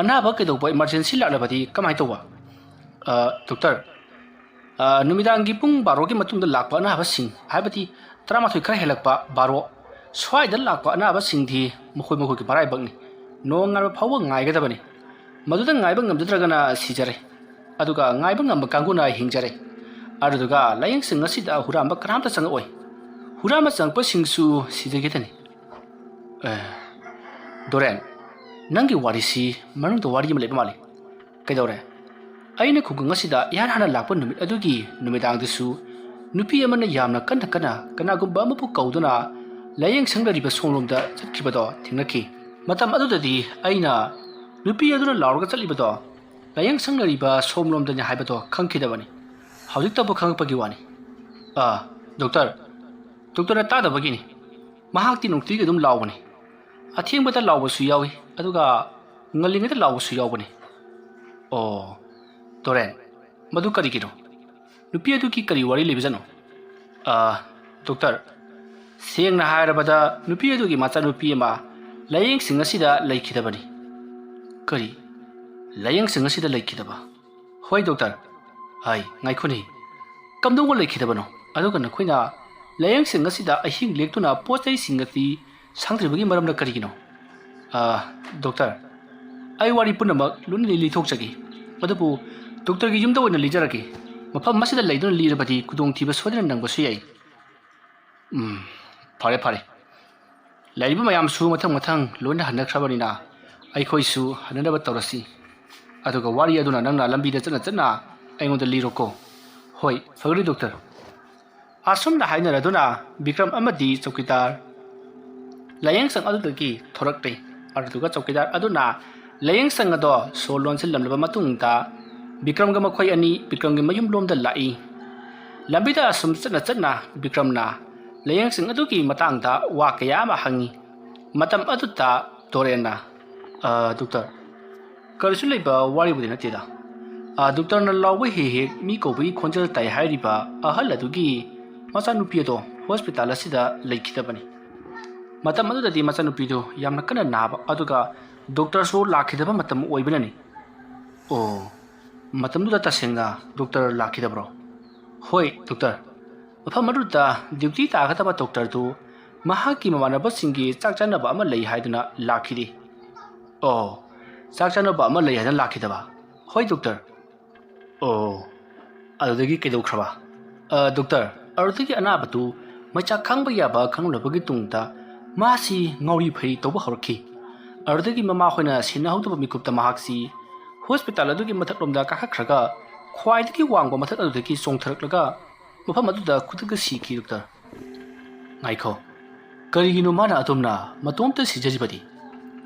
ꯑꯅꯥꯕ ꯀꯩꯗꯧꯕ ꯏꯃꯥꯔꯖꯦꯟꯁꯤ ꯂꯥꯛꯂꯕꯗꯤ ꯀꯃꯥꯏꯅ ꯇꯧꯕ ꯗꯣꯛꯇꯔ ꯅꯨꯃꯤꯗꯥꯡꯒꯤ ꯄꯨꯡ 12ꯒꯤ ꯃꯇꯨꯡꯗ ꯂꯥꯛꯄ ꯑꯅꯥꯕꯁꯤꯡ ꯍꯥꯏꯕꯗꯤ 12 ꯈꯔ ꯍꯦꯜꯂꯛꯄ 12 ꯁ꯭ꯋꯥꯏꯗ ꯂꯥꯛꯄ ꯑꯅꯥꯕꯁꯤꯡꯗꯤ ꯃꯈꯣꯏꯒꯤ ꯃꯔꯥꯏꯕꯛꯅꯤ ꯅꯣꯡ ꯉꯥꯟꯕ ꯐꯥꯎꯕ ꯉꯥꯏꯒꯗꯕꯅꯤ ꯃꯗꯨꯗ ꯉꯥꯏꯕ ꯉꯝꯖꯗ꯭ꯔꯒꯅ ꯁꯤꯖꯔꯦ ꯑꯗꯨꯒ ꯉꯥꯏꯕ ꯉꯝꯕ ꯀꯥꯡꯕꯨꯅ ꯍꯤꯡꯖꯔꯦ ꯑꯗꯨꯗꯨꯒ ꯂꯥꯏꯌꯦꯡꯁꯪ ꯑꯁꯤꯗ ꯍꯨꯔꯥꯟꯕ ꯀꯅꯥꯝꯇ ꯆꯪꯉꯛꯑꯣই ꯍꯨꯔꯥꯟꯕ ꯆꯪꯉꯛꯄꯁꯤꯡꯁꯨ ꯁꯤꯖꯒꯦꯗꯅꯤ ꯗꯣꯔꯦꯟ ꯅꯪꯒꯤ ꯋꯥꯔꯤꯁꯤ ꯃꯅꯨꯡꯗ ꯋꯥꯔꯤ ꯑꯃ ꯂꯩꯕ ꯃꯥꯜꯂꯤ ꯀꯩꯗꯧꯔꯦ ꯑꯩꯅ ꯈꯨꯡꯒꯪ ꯑꯁꯤꯗ ꯏꯍꯥꯟ ꯍꯥꯟꯅ ꯂꯥꯛꯄ ꯅꯨꯃꯤꯠ ꯑꯗꯨꯒꯤ ꯅꯨꯃꯤꯗꯥꯡꯗꯁꯨ ꯅꯨꯄꯤ ꯑꯃꯅ ꯌꯥꯝꯅ ꯀꯟꯅ ꯀꯟꯅ ꯀꯅꯥꯒꯨꯝꯕ ꯑꯃꯕꯨ ꯀꯧꯗꯨꯅ layeng sangrariba somlomda chatkibado thingnaki matam adudadi aina nupi aduna laurga chatlibado layeng sangrariba somlomda nya haibado khangkhidabani hawjikta bo khangpagi wani doctor na tada bagini mahakti nungti gadum lawbani athengbata lawbasu yawi aduga ngalingata lawbasu yawbani Doren madu kari kino nupi adu ki kari wari lebijano doctor sengna hairabada nupi adu ki macha nupi ma layeng singa sida laikhidabani kari layeng singa sida laikhidaba hoi doctor hai ngaikhuni kamdongo laikhidabano aduga nakhoina layeng singa sida ahing lektuna pochai singati sangtribagi maramna kari kino doctor ai wari punamak luni lithokchagi adubu doctor gi yumda oina lijaraki mafam masida laiduna lirabadi kudong thiba sodina nangbasu yai fare laiba mayam su mathang loina hanakhrabani aikhoisu hananaba tawrasi aduga wari aduna nangna lambi da chana aingonda liroko hoi fagri doctor asum na haina raduna bikram amadi chokidar layeng sang adudagi thorakte aduga chokidar aduna layeng sang ado solon sil lamlaba matungta bikram ga makhoi ani bikram gi mayum lomda lai lambida asum chana bikram na layeng sang adugi matangda wa kaya ma hangi matam aduta torena doctor karisu leiba wari budina tida doctor na lawwe he mi ko bi khonjal tai hairiba ahal adugi macha nupi do hospital asida leikhidabani matam adudadi macha nupi do yamna kana naba aduga doctor so lakhidaba matam oibinani matam du ta senga doctor lakhidabro hoi doctor mafam maduta duty ta gataba doctor tu mahaki mamanaba singi chakchanaba ama lei haiduna lakhidi chakchanaba ama lei haiduna lakhidaba hoi doctor adudagi kedokhraba doctor adudagi anabatu macha khangba yaba khanglabagi tungta masi ngauri phai toba horki adudagi mama khoina sina hawtaba mikupta mahaksi hospital adugi mathaklomda kakhakhraga khwaidagi wangba mathak adudagi songtharaklaga mafam aduda khutga siki doctor ngaikho karigino mana atomna matomta sijajibadi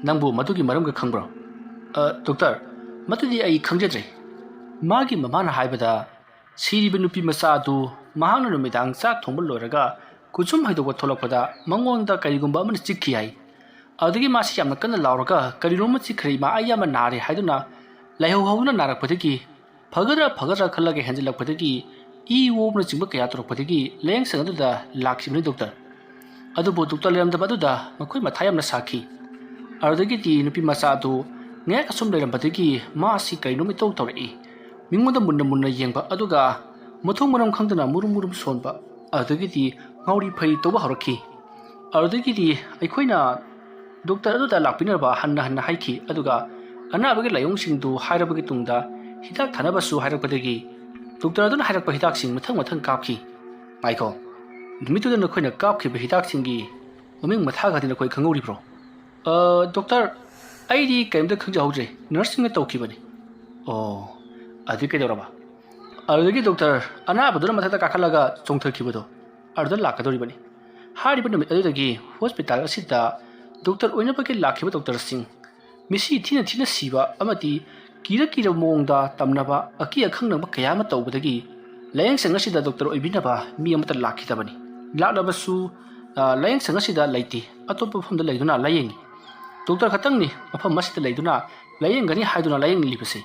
nangbu madugi maramga khangbro doctor matudi ai khangjadre magi mamana haibada siriba nupi macha adu mahangna numidang chak thongba loiraga kuchum haidoba tholokpada mangonda karigumba amana chikhi hai adagi masi yamna kana lauraga kariroma chikhri ma ayama nare haiduna laihau hauna narakpadagi phagara khallage henjilakpadagi wobna chingba kaya torokpadagi layeng sangaduda lakshibni doctor adubu doctor lemda baduda makhoi mathayamna sakhi adagi ti nupi macha adu ngek asum lerampadagi masi kainomi tawtori mingonda munna yengba aduga mathung maram khangdana murum sonba adagi ti ngauri phai toba horaki adagi ti aikhoina doctor aduda lakpinarba hanna haiki aduga anabagi layong singdu hairabagi tungda hidak thanabasu hairakpadagi doctor aduna hairakpa hidak sing mathang kapki maiko numituda nakhoina kapki ba hidak singi maming mathaga dina koi khangori bro doctor aidi kaimda khangjahudre nursing na tawkibani adi kedoraba adagi doctor anabaduna mathata kakhalaga chongthakibado arda lakadoribani hariba numit adudagi hospital asida doctor oinapaki lakhiba doctor sing misi thina siba amati kira mongda tamnaba aki akhangnaba kayama tawbadagi layeng sang asida doctor oibinaba mi amata lakhidabani laklabasu layeng sang asida laiti atopa phomda leiduna layeng doctor khatangni mafam masida leiduna layeng gani haiduna layeng libase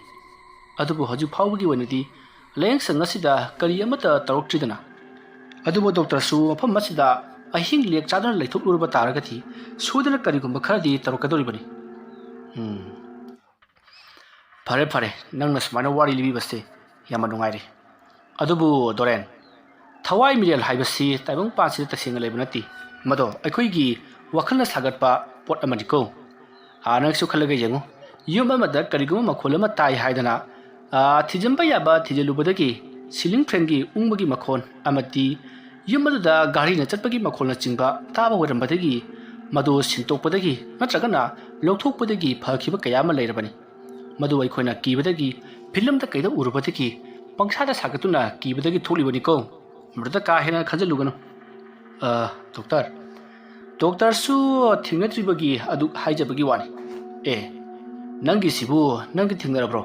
adubu haju phawgi wanadi layeng sang asida kari amata tarokchidana adubu doctor su mafam masida ahing lek chadana leithok lurba taragati sudana karigumba kharadi tarokadoribani fare nangna sumana wari libi baste yama nungaire adubu doren thawai mirial haibasi taibang pansi tasinga lebanati mado aikhoigi wakhalna sagatpa pot amadiko anang su khalaga yengu yum amada kariguma makholama tai haidana thijamba yaba thijelubadagi siling train-gi ungbagi makhon amati yumada gari na chatpagi makhon na chingba taba warambadagi madu sintokpadagi natragana lokthokpadagi phakhiba kayama leirabani madu aikhoina kibadagi film da kaida urubadagi pangsada sagatuna kibadagi tholibani ko murda ka hena khajalugano doctor ꯗꯣꯛꯇꯔꯁꯨ ꯊꯦꯡꯅꯗ꯭ꯔꯤꯕꯒꯤ ꯑꯗꯨ ꯍꯥꯏꯖꯕꯒꯤ ꯋꯥꯅꯤ ꯑꯦ ꯅꯪꯒꯤꯁꯤꯕꯨ ꯅꯪꯒꯤ ꯊꯦꯡꯅꯔꯕ꯭ꯔꯣ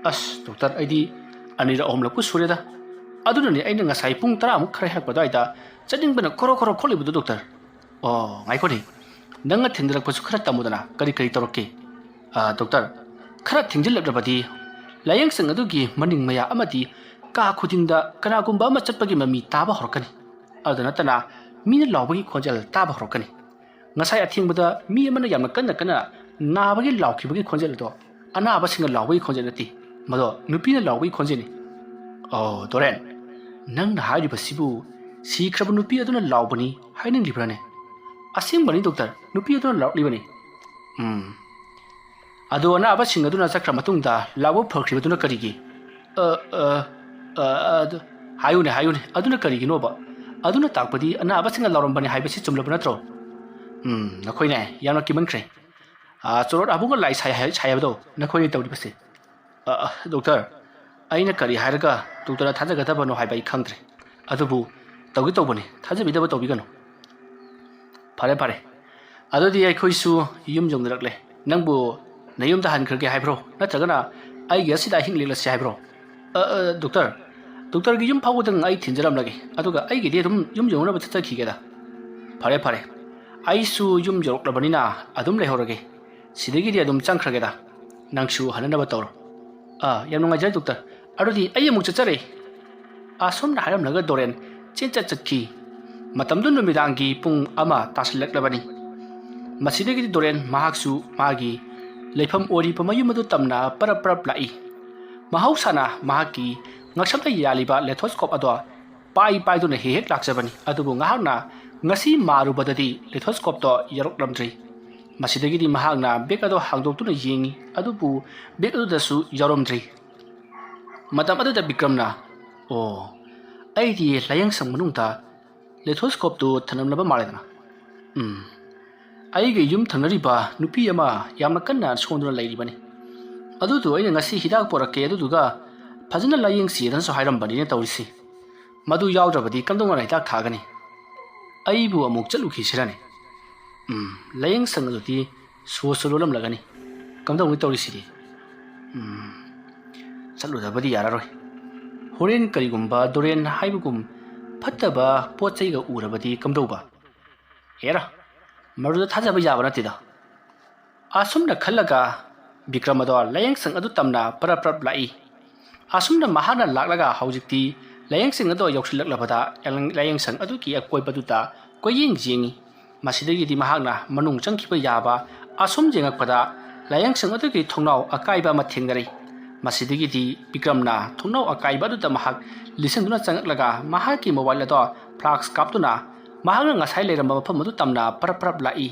ꯑꯁ ꯗꯣꯛꯇꯔ ꯑꯩꯗꯤ ꯑꯅꯤꯔꯛ ꯑꯍꯨꯝꯂꯛꯄꯨ ꯁꯨꯔꯦꯗ ꯑꯗꯨꯅꯅꯤ ꯑꯩꯅ ꯉꯁꯥꯏ ꯄꯨꯡ 10ꯃꯨꯛ ꯈꯔ ꯍꯦꯛꯄ ꯑꯗꯨꯋꯥꯏꯗ ꯆꯠꯅꯤꯡꯕꯅ ꯈꯣꯔꯣ ꯈꯣꯔꯣ ꯈꯣꯠꯂꯤꯕꯗꯣ ꯗꯣꯛꯇꯔ ꯑꯣ ꯉꯥꯏꯈꯣꯅꯦ ꯅꯪꯅ ꯊꯦꯡꯅꯔꯛꯄꯁꯨ ꯈꯔ ꯇꯝꯃꯨꯗꯅ ꯀꯔꯤ ꯀꯔꯤ ꯇꯧꯔꯛꯀꯦ ꯗꯣꯛꯇꯔ ꯈꯔ ꯊꯦꯡꯖꯤꯜꯂꯛꯂꯕꯗꯤ ꯂꯥꯏꯌꯦꯡꯁꯪ ꯑꯗꯨꯒꯤ ꯃꯅꯤꯡ ꯃꯌꯥ ꯑꯃꯗꯤ ꯀꯥ ꯈꯨꯗꯤꯡꯗ ꯀꯅꯥꯒꯨꯝꯕ ꯑꯃ ꯆꯠꯄꯒꯤ ꯃꯃꯤ ꯇꯥꯕ ꯍꯧꯔꯛꯀꯅꯤ ꯑꯗꯨ ꯅꯠꯇꯅ ꯃꯤꯅ ꯂꯥꯎꯕꯒꯤ ꯈꯣꯟꯖꯦꯜ ꯇꯥꯕ ꯍꯧꯔꯛꯀꯅꯤ ꯉꯁꯥꯏ ꯑꯊꯦꯡꯕꯗ ꯃꯤ ꯑꯃꯅ ꯌꯥꯝꯅ ꯀꯟꯅ ꯅꯥꯕꯒꯤ ꯂꯥꯎꯈꯤꯕꯒꯤ ꯈꯣꯟꯖꯦꯜ ꯑꯗꯣ ꯑꯅꯥꯕꯁꯤꯡꯅ ꯂꯥꯎꯕꯒꯤ ꯈꯣꯟꯖꯦꯜ ꯅꯠꯇꯦ ꯃꯗꯣ ꯅꯨꯄꯤꯅ ꯂꯥꯎꯕꯒꯤ ꯈꯣꯟꯖꯦꯜꯅꯤ ꯑꯣ ꯗꯣꯔꯦꯟ ꯅꯪꯅ ꯍꯥꯏꯔꯤꯕꯁꯤꯕꯨ ꯁꯤꯈ꯭ꯔꯕ ꯅꯨꯄꯤ ꯑꯗꯨꯅ ꯂꯥꯎꯕꯅꯤ ꯍꯥꯏꯅꯤꯡꯂꯤꯕ꯭ꯔꯥꯅꯦ ꯑꯁꯦꯡꯕꯅꯤ ꯗꯣꯛꯇꯔ ꯅꯨꯄꯤ ꯑꯗꯨꯅ ꯂꯥꯎꯔꯛꯂꯤꯕꯅꯤ ꯑꯗꯣ ꯑꯅꯥꯕꯁꯤꯡ ꯑꯗꯨꯅ ꯆꯠꯈ꯭ꯔ ꯃꯇꯨꯡꯗ ꯂꯥꯎꯕ ꯐꯈ꯭ꯔꯤꯕꯗꯨꯅ ꯀꯔꯤꯒꯤ ꯍꯥꯏꯌꯨꯅꯦ ꯑꯗꯨꯅ ꯀꯔꯤꯒꯤꯅꯣꯕ ꯑꯗꯨꯅ ꯇꯥꯛꯄꯗꯤ ꯑꯅꯥꯕꯁꯤꯡꯅ ꯂꯥꯎꯔꯝꯕꯅꯤ ꯍꯥꯏꯕꯁꯤ ꯆꯨꯝꯂꯕ ꯅꯠꯇ꯭ꯔꯣ ꯅꯈꯣꯏꯅꯦ ꯌꯥꯝꯅ ꯀꯤꯃꯟꯈ꯭ꯔꯦ ꯆꯣꯔꯣꯠ ꯑꯕꯨꯡꯒ ꯂꯥꯏ ꯁꯥꯏ ꯍꯥꯏꯕꯗꯣ ꯅꯈꯣꯏꯅ ꯇꯧꯔꯤꯕꯁꯦ ꯗꯣꯛꯇꯔ ꯑꯩꯅ ꯀꯔꯤ ꯍꯥꯏꯔꯒ ꯗꯣꯛꯇꯔꯅ ꯊꯥꯖꯒꯗꯕꯅꯣ ꯍꯥꯏꯕ ꯑꯩ ꯈꯪꯗ꯭ꯔꯦ ꯑꯗꯨꯕꯨ ꯇꯧꯒꯦ ꯇꯧꯕꯅꯤ ꯊꯥꯖꯕꯤꯗꯕ ꯇꯧꯕꯤꯒꯅꯨ ꯐꯔꯦ ꯑꯗꯨꯗꯤ ꯑꯩꯈꯣꯏꯁꯨ ꯌꯨꯝ ꯌꯧꯅꯔꯛꯂꯦ ꯅꯪꯕꯨ ꯅꯌꯨꯝꯗ ꯍꯟꯈ꯭ꯔꯒꯦ ꯍꯥꯏꯕ꯭ꯔꯣ ꯅꯠꯇ꯭ꯔꯒꯅ ꯑꯩꯒꯤ ꯑꯁꯤꯗ ꯑꯍꯤꯡ ꯂꯦꯛꯂꯁꯤ ꯍꯥꯏꯕ꯭ꯔꯣ ꯗꯣꯛꯇꯔꯒꯤ ꯌꯨꯝ ꯐꯥꯎꯕꯗꯪ ꯑꯩ ꯊꯤꯟꯖꯔꯝꯂꯒꯦ ꯑꯗꯨꯒ ꯑꯩꯒꯤꯗꯤ ꯑꯗꯨꯝ ꯌꯨꯝ ꯌꯧꯅꯕ ꯆꯠꯆꯈꯤꯒꯦꯗ ꯐꯔꯦ ꯑꯩꯁꯨ ꯌꯨꯝ ꯌꯧꯔꯛꯂꯕꯅꯤꯅ ꯑꯗꯨꯝ ꯂꯩꯍꯧꯔꯒꯦ ꯁꯤꯗꯒꯤꯗꯤ ꯑꯗꯨꯝ ꯆꯪꯈ꯭ꯔꯒꯦꯗ ꯅꯪꯁꯨ ꯍꯟꯅꯅꯕ ꯇꯧꯔꯣ ꯌꯥꯝ ꯅꯨꯡꯉꯥꯏꯖꯔꯦ ꯗꯣꯛꯇꯔ ꯑꯗꯨꯗꯤ ꯑꯩ ꯑꯃꯨꯛ ꯆꯠꯆꯔꯦ ꯑꯁꯣꯝꯅ ꯍꯥꯏꯔꯝꯂꯒ ꯗꯣꯔꯦꯟ ꯆꯠꯈꯤ ꯃꯇꯝꯗꯨ ꯅꯨꯃꯤꯗꯥꯡꯒꯤ ꯄꯨꯡ 1 ꯇꯥꯁꯤꯜꯂꯛꯂꯕꯅꯤ ꯃꯁꯤꯗꯒꯤꯗꯤ ꯗꯣꯔꯦꯟ ꯃꯍꯥꯛꯁꯨ ꯃꯥꯒꯤ ꯂꯩꯐꯝ ꯑꯣꯏꯔꯤꯕ ꯃꯌꯨꯝ ꯑꯗꯨ ꯇꯝꯅ ꯄꯔꯞ ꯂꯥꯛꯏ ꯃꯍꯧꯁꯥꯅ ꯃꯍꯥꯛꯀꯤ ꯉꯛꯁꯝꯗ ꯌꯥꯜꯂꯤꯕ ꯂꯦꯊꯣꯁꯀꯣꯞ ꯑꯗꯣ ꯄꯥꯏꯗꯨꯅ ꯍꯦꯛ ꯂꯥꯛꯆꯕꯅꯤ ꯑꯗꯨꯕꯨ ꯉꯍꯥꯛꯅ ꯉꯁꯤ ꯃꯥꯔꯨꯕꯗꯗꯤ ꯂꯦꯊꯣꯁꯀꯣꯞꯇꯣ ꯌꯥꯎꯔꯛꯂꯝꯗ꯭ꯔꯤ ꯃꯁꯤꯗꯒꯤꯗꯤ ꯃꯍꯥꯛꯅ ꯕꯦꯛ ꯑꯗꯣ ꯍꯥꯡꯗꯣꯛꯇꯨꯅ ꯌꯦꯡꯉꯤ ꯑꯗꯨꯕꯨ ꯕꯦꯛ ꯑꯗꯨꯗꯁꯨ ꯌꯥꯎꯔꯝꯗ꯭ꯔꯤ ꯃꯇꯝ ꯑꯗꯨꯗ ꯕꯤꯀ꯭ꯔꯝꯅ ꯑꯩꯗꯤ ꯂꯥꯏꯌꯦꯡꯁꯪ ꯃꯅꯨꯡꯗ ꯂꯦꯊꯣꯁꯀꯣꯞꯇꯨ ꯊꯅꯝꯂꯕ ꯃꯥꯜꯂꯦꯗꯅ ꯑꯩꯒ ꯌꯨꯝ ꯊꯪꯅꯔꯤꯕ ꯅꯨꯄꯤ ꯑꯃ ꯌꯥꯝꯅ ꯀꯟꯅ ꯁꯣꯟꯗꯨꯅ ꯂꯩꯔꯤꯕꯅꯤ ꯑꯗꯨꯗꯣ ꯑꯩꯅ ꯉꯁꯤ ꯍꯤꯗꯥꯛ ꯄꯣꯔꯛꯀꯦ ꯑꯗꯨꯗꯨꯒ ꯐꯖꯅ ꯂꯥꯏꯌꯦꯡꯁꯤꯗꯅꯁꯨ ꯍꯥꯏꯔꯝꯕꯅꯤꯅ ꯇꯧꯔꯤꯁꯤ ꯃꯗꯨ ꯌꯥꯎꯗ꯭ꯔꯕꯗꯤ ꯀꯝꯗꯧꯅ ꯍꯤꯗꯥꯛ ꯊꯥꯒꯅꯤ ꯑꯩꯕꯨ ꯑꯃꯨꯛ ꯆꯠꯂꯨꯈꯤꯁꯤꯔꯅꯦ ꯂꯥꯏꯌꯦꯡꯁꯪ ꯑꯗꯨꯗꯤ ꯁꯣꯁꯨ ꯂꯣꯜꯂꯝꯂꯒꯅꯤ ꯀꯝꯗꯧꯅꯤ ꯇꯧꯔꯤꯁꯤꯗꯤ ꯆꯠꯂꯨꯗꯕꯗꯤ ꯌꯥꯔꯔꯣꯏ ꯍꯣꯔꯦꯟ ꯀꯔꯤꯒꯨꯝꯕ ꯗꯣꯔꯦꯟ ꯍꯥꯏꯕꯒꯨꯝ ꯐꯠꯇꯕ ꯄꯣꯠ ꯆꯩꯒ ꯎꯔꯕꯗꯤ ꯀꯝꯗꯧꯕ ꯍꯦꯔꯥ ꯃꯗꯨꯗ ꯊꯥꯖꯕ ꯌꯥꯕ ꯅꯠꯇꯦꯗ ꯑꯁꯨꯝꯅ ꯈꯜꯂꯒ ꯕꯤꯀ꯭ꯔꯝ ꯑꯗꯣ ꯂꯥꯏꯌꯦꯡꯁꯪ ꯑꯗꯨ ꯇꯝꯅ ꯄꯔꯞ ꯂꯥꯛꯏ ꯑꯁꯨꯝꯅ ꯃꯍꯥꯛꯅ ꯂꯥꯛꯂꯒ ꯍꯧꯖꯤꯛꯇꯤ ꯂꯥꯏꯌꯦꯡꯁꯪ ꯑꯗꯣ ꯌꯧꯁꯤꯜꯂꯛꯂꯕꯗ ꯂꯥꯏꯌꯦꯡꯁꯪ ꯑꯗꯨꯒꯤ ꯑꯀꯣꯏꯕꯗꯨꯗ ꯌꯦꯡꯉꯤ ꯃꯁꯤꯗꯒꯤꯗꯤ ꯃꯍꯥꯛꯅ ꯃꯅꯨꯡ ꯆꯪꯈꯤꯕ ꯌꯥꯕ ꯑꯁꯨꯝ ꯌꯦꯡꯉꯛꯄꯗ ꯂꯥꯏꯌꯦꯡꯁꯪ ꯑꯗꯨꯒꯤ ꯊꯣꯡꯅꯥꯎ ꯑꯀꯥꯏꯕ ꯑꯃ ꯊꯦꯡꯅꯔꯤ ꯃꯁꯤꯗꯒꯤꯗꯤ ꯕꯤꯀ꯭ꯔꯝꯅ ꯊꯣꯡꯅꯥꯎ ꯑꯀꯥꯏꯕ ꯑꯗꯨꯗ ꯃꯍꯥꯛ ꯂꯤꯁꯤꯟꯗꯨꯅ ꯆꯪꯉꯛꯂꯒ ꯃꯍꯥꯛꯀꯤ ꯃꯣꯕꯥꯏꯜ ꯑꯗꯣ ꯐ꯭ꯂꯥꯛꯁ ꯀꯥꯞꯇꯨꯅ ꯃꯍꯥꯛꯅ ꯉꯁꯥꯏ ꯂꯩꯔꯝꯕ ꯃꯐꯝ ꯑꯗꯨ ꯇꯝꯅ ꯄꯔꯞ ꯂꯥꯛꯏ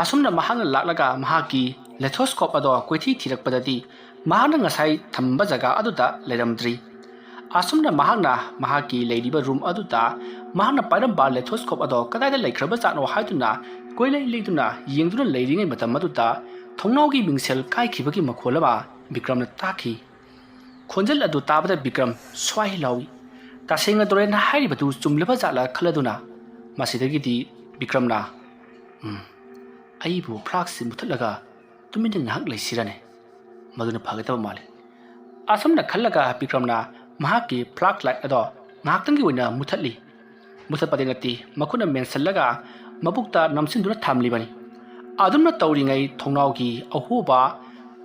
ꯑꯁꯨꯝꯅ ꯃꯍꯥꯛꯅ ꯂꯥꯛꯂꯒ ꯃꯍꯥꯛꯀꯤ ꯂꯦꯊꯣꯁꯀꯣꯞ ꯑꯗꯣ ꯀꯣꯏꯊꯤ ꯊꯤꯔꯛꯄꯗꯗꯤ ꯃꯍꯥꯛꯅ ꯉꯁꯥꯏ ꯊꯝꯕ ꯖꯒꯥ ꯑꯗꯨꯗ ꯂꯩꯔꯝꯗ꯭ꯔꯤ ꯑꯁꯨꯝꯅ ꯃꯍꯥꯛꯅ ꯃꯍꯥꯛꯀꯤ ꯂꯩꯔꯤꯕ ꯔꯨꯝ ꯑꯗꯨꯗ ꯃꯍꯥꯛꯅ ꯄꯥꯏꯔꯝꯕ ꯂꯦꯊꯣꯁꯀꯣꯞ ꯑꯗꯣ ꯀꯗꯥꯏꯗ ꯂꯩꯈ꯭ꯔꯕꯖꯥꯠꯅꯣ ꯍꯥꯏꯗꯨꯅ ꯂꯩꯗꯨꯅ ꯌꯦꯡꯗꯨꯅ ꯂꯩꯔꯤꯉꯩ ꯃꯇꯝ ꯑꯗꯨꯗ ꯊꯣꯡꯅꯥꯎꯒꯤ ꯃꯤꯡꯁꯦꯜ ꯀꯥꯏꯈꯤꯕꯒꯤ ꯃꯈꯣꯜ ꯑꯃ ꯕꯤꯀ꯭ꯔꯝꯅ ꯇꯥꯈꯤ ꯈꯣꯟꯖꯦꯜ ꯑꯗꯨ ꯇꯥꯕꯗ ꯕꯤꯀ꯭ꯔꯝ ꯁ꯭ꯋꯥꯏ ꯂꯥꯎꯏ ꯇꯁꯦꯡꯅ ꯗꯣꯔꯦꯟ ꯍꯥꯏꯔꯤꯕꯗꯨ ꯆꯨꯝꯂꯕ ꯖꯥꯠꯂ ꯈꯜꯂꯗꯨꯅ ꯃꯁꯤꯗꯒꯤꯗꯤ ꯕꯤꯀ꯭ꯔꯝꯅ ꯑꯩꯕꯨ ꯐ꯭ꯂꯥꯛꯁꯁꯤ ꯃꯨꯊꯠꯂꯒ ꯇꯨꯃꯤꯟꯅ ꯉꯥꯏꯍꯥꯛ ꯂꯩꯁꯤꯔꯅꯦ ꯃꯗꯨꯅ ꯐꯒꯗꯕ ꯃꯥꯜꯂꯤ ꯑꯁꯨꯝꯅ ꯈꯜꯂꯒ ꯕꯤꯀ꯭ꯔꯝꯅ ꯃꯍꯥꯛꯀꯤ ꯐ꯭ꯂꯥꯛꯁ ꯂꯥꯏꯠ ꯑꯗꯣ ꯉꯥꯏꯍꯥꯛꯇꯪꯒꯤ ꯑꯣꯏꯅ ꯃꯨꯊꯠꯂꯤ ꯃꯨꯊꯠꯄꯗꯤ ꯅꯠꯇꯦ ꯃꯈꯨꯠꯅ ꯃꯦꯟꯁꯤꯜꯂꯒ ꯃꯕꯨꯛꯇ ꯅꯝꯁꯤꯟꯗꯨꯅ ꯊꯝꯂꯤꯕꯅꯤ ꯑꯗꯨꯝꯅ ꯇꯧꯔꯤꯉꯩ ꯊꯣꯡꯅꯥꯎꯒꯤ ꯑꯍꯣꯕ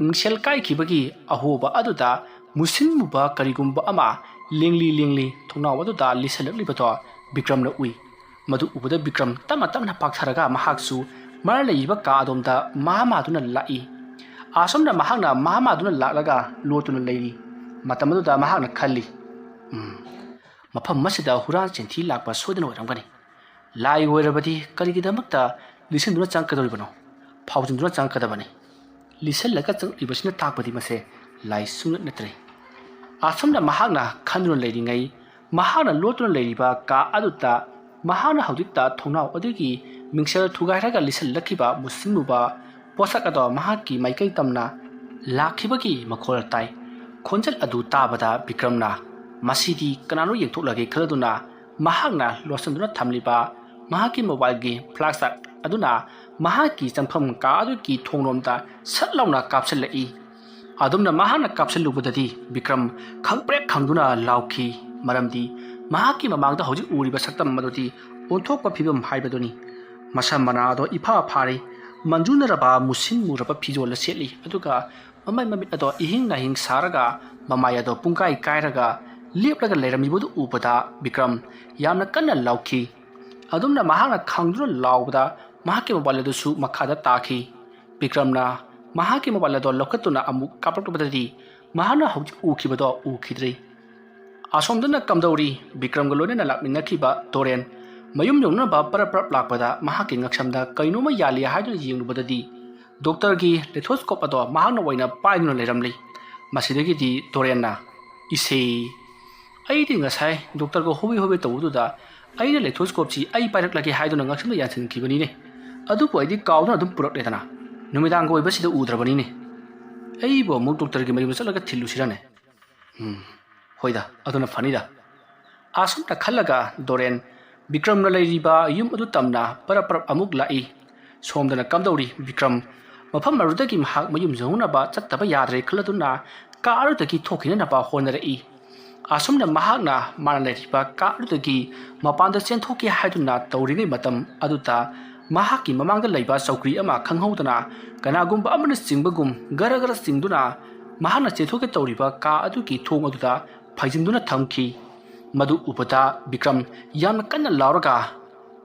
ꯃꯤꯡꯁꯦꯜ ꯀꯥꯏꯈꯤꯕꯒꯤ ꯑꯍꯣꯕ ꯑꯗꯨꯗ ꯃꯨꯁꯤꯟꯃꯨꯕ ꯀꯔꯤꯒꯨꯝꯕ ꯑꯃ ꯂꯦꯡꯂꯤ ꯊꯣꯡꯅꯥꯎ ꯑꯗꯨꯗ ꯂꯤꯁꯜꯂꯛꯂꯤꯕꯗꯣ ꯕꯤꯀ꯭ꯔꯝꯅ ꯎꯏ ꯃꯗꯨ ꯎꯕꯗ ꯕꯤꯀ꯭ꯔꯝ ꯇꯞꯅ ꯄꯥꯛꯊꯔꯒ ꯃꯍꯥꯛꯁꯨ ꯃꯥꯅ ꯂꯩꯔꯤꯕ ꯀꯥ ꯑꯗꯣꯝꯗ ꯃꯥꯗꯨꯅ ꯂꯥꯛꯏ ꯑꯁꯣꯝꯅ ꯃꯍꯥꯛꯅ ꯃꯥꯗꯨꯅ ꯂꯥꯛꯂꯒ ꯂꯣꯠꯇꯨꯅ ꯂꯩꯔꯤ ꯃꯇꯝ ꯑꯗꯨꯗ ꯃꯍꯥꯛꯅ ꯈꯜꯂꯤ ꯃꯐꯝ ꯑꯁꯤꯗ ꯍꯨꯔꯥꯟ ꯆꯤꯟꯊꯤ ꯂꯥꯛꯄ ꯁꯣꯏꯗꯅ ꯑꯣꯏꯔꯝꯒꯅꯤ ꯂꯥꯏ ꯑꯣꯏꯔꯕꯗꯤ ꯀꯔꯤꯒꯤꯗꯃꯛꯇ ꯂꯤꯁꯤꯟꯗꯨꯅ ꯆꯪꯉꯛꯀꯗꯧꯔꯤꯕꯅꯣ ꯐꯥꯎꯖꯤꯟꯗꯨꯅ ꯆꯪꯉꯛꯀꯗꯕꯅꯤ ꯂꯤꯁꯜꯂꯒ ꯆꯪꯉꯛꯂꯤꯕꯁꯤꯅ ꯇꯥꯛꯄꯗꯤ ꯃꯁꯦ ꯂꯥꯏ ꯁꯨꯡꯅꯠ ꯅꯠꯇ꯭ꯔꯦ ꯑꯁꯨꯝꯅ ꯃꯍꯥꯛꯅ ꯈꯟꯗꯨꯅ ꯂꯩꯔꯤꯉꯩ ꯃꯍꯥꯛꯅ ꯂꯣꯠꯇꯨꯅ ꯂꯩꯔꯤꯕ ꯀꯥ ꯑꯗꯨꯗ ꯃꯍꯥꯛꯅ ꯍꯧꯖꯤꯛꯇ ꯊꯣꯡꯅꯥꯎ ꯑꯗꯨꯒꯤ ꯃꯤꯡꯁꯦꯜ ꯊꯨꯒꯥꯏꯔꯒ ꯂꯤꯁꯜꯂꯛꯈꯤꯕ ꯃꯨꯁꯤꯟꯃꯨꯕ ꯄꯣꯠꯁꯛ ꯑꯗꯣ ꯃꯍꯥꯛꯀꯤ ꯃꯥꯏꯀꯩ ꯇꯝꯅ ꯂꯥꯛꯈꯤꯕꯒꯤ ꯃꯈꯣꯜ ꯇꯥꯏ ꯈꯣꯟꯖꯦꯜ ꯑꯗꯨ ꯇꯥꯕꯗ ꯕꯤꯀ꯭ꯔꯝꯅ ꯃꯁꯤꯗꯤ ꯀꯅꯥꯅꯣ ꯌꯦꯡꯊꯣꯛꯂꯒꯦ ꯈꯜꯂꯗꯨꯅ ꯃꯍꯥꯛꯅ ꯂꯣꯠꯁꯤꯟꯗꯨꯅ ꯊꯝꯂꯤꯕ ꯃꯍꯥꯛꯀꯤ ꯃꯣꯕꯥꯏꯜꯒꯤ flash aduna mahaki chanpham ka adu ki thonglomda satlauna kapsallai adumna mahana kapsallubadadi Bikram khangprek khangduna laukhi maramdi mahaki mamangda hoji uriba saktam madodi onthokpa phibam haibaduni masam manado ifa phari manjuna raba musin muraba phijol setli aduga mamai mamit ado ihing na hing saraga mamaya do pungkai kairaga leplaga leiramibudu ubada Bikram yamna kanna laukhi adumna mahana khangduna laubada mahaki mabaladu makhada takhi Bikramna mahaki mabalado lokatuna amu kapakbadadi mahana hoji ukhibado ukhidri asomdana kamdauri Bikram galone na lakminakhiba Doren mayum yongna ba parap lakpada mahaki ngaksamda kainoma yali haidu yinglubadadi doctor gi lethoscope ado mahana waina painuna leramli masidagi di Dorenna ise aidi ngasai doctor go hobi tawuda aina lethoscope chi ai pairak haiduna ngaksamda yansin kibani ne adu ko aidi kauna adum purak letana numidang go ibasida udrabani ne ai bo mu doctor gi mari masalaga thilusirane hoida aduna fanida asumta khallaga Doren Bikram na leiriba yum adu tamna parap amuk lai somdana kamdauri Bikram mafam marudagi mahak mayum zona ba chattaba yadre khaladuna ka arudagi thokina na ba honarei asumna mahakna mana leiriba ka arudagi mapanda chenthoki haiduna tauringai matam aduta mahaki mamangda leiba saukri ama khanghodana kanagumba amana singbagum garagara singduna mahana chethoke tauriba ka aduki thong aduda phaijinduna thamki madu upata Bikram yamna kanna lauraga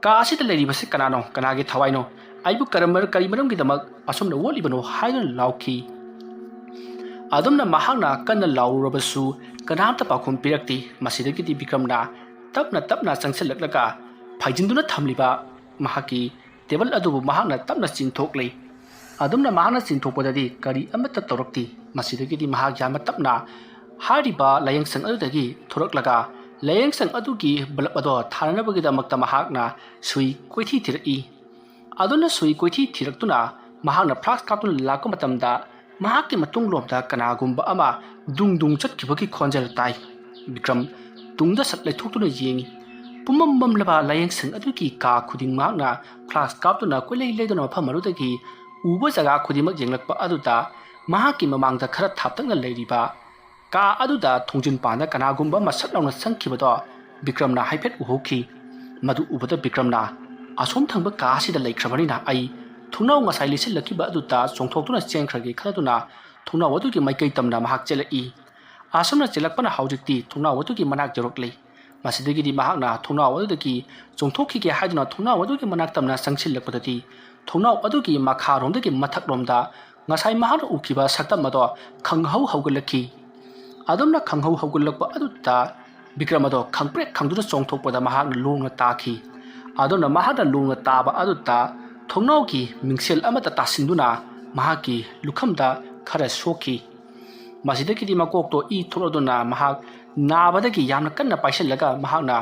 ka asita leiribase kanano kanage thawaino aibu karamar karimaram gidamak asumna wolibano haidun lauki adumna mahakna kanna laurabasu kanamta pakhum pirakti masidagi Bikramna tapna sangsellaklaga phaijinduna thamliba mahaki table adubu mahakna tapna chinthokle adumna mahakna chinthokpadadi kari amata torakti masidagi mahak yama tapna hariba layang sang adudagi thoraklaga layang sang adugi balap ado thananabagidamakta mahakna sui koithi thirai aduna sui koithi thiraktuna mahakna flask kaptun lakko matamda mahakki matunglomda kanagumba ama dung chatkibagi khonjal tai Bikram tungda satlai thoktuna yengi pumam laba layang sang adugi ka khuding mahakna flask kaptuna koilei leidona mafamarudagi uba jaga khudimak yenglakpa aduda mahakki mamangda khara thaptangna leiriba ka aduda thongjin pana kanagumba masatlauna sangkhibado Bikramna haifet uhoki madu ubada Bikramna asom thangba ka sida leikhrabanina ai thunau ngasai lisil-lakiba aduta chongthoktuna chengkhragi khaladuna thunau adugi maikai tamna mahak chelai asomna chelakpana haujikti thunau adugi manak jorokle masidagi mahakna thunau adudagi chongthokhige haiduna thunau adugi manak tamna sangsil-lakpadati thunau adugi makharomdagi mathakromda ngasai mahakna ukhiba saktamado khanghau haugalaki adumna khanghau haugalakpa aduta Bikram ado khangprek khangduna chongthokpada mahakna lungna takhi aduna mahakna lungna taba aduta thongnau ki mingsel amata tasinduna mahaki lukhamda khara soki masidagi makokto I thoroduna mahak nabadagi yamna kanna paisallaga mahakna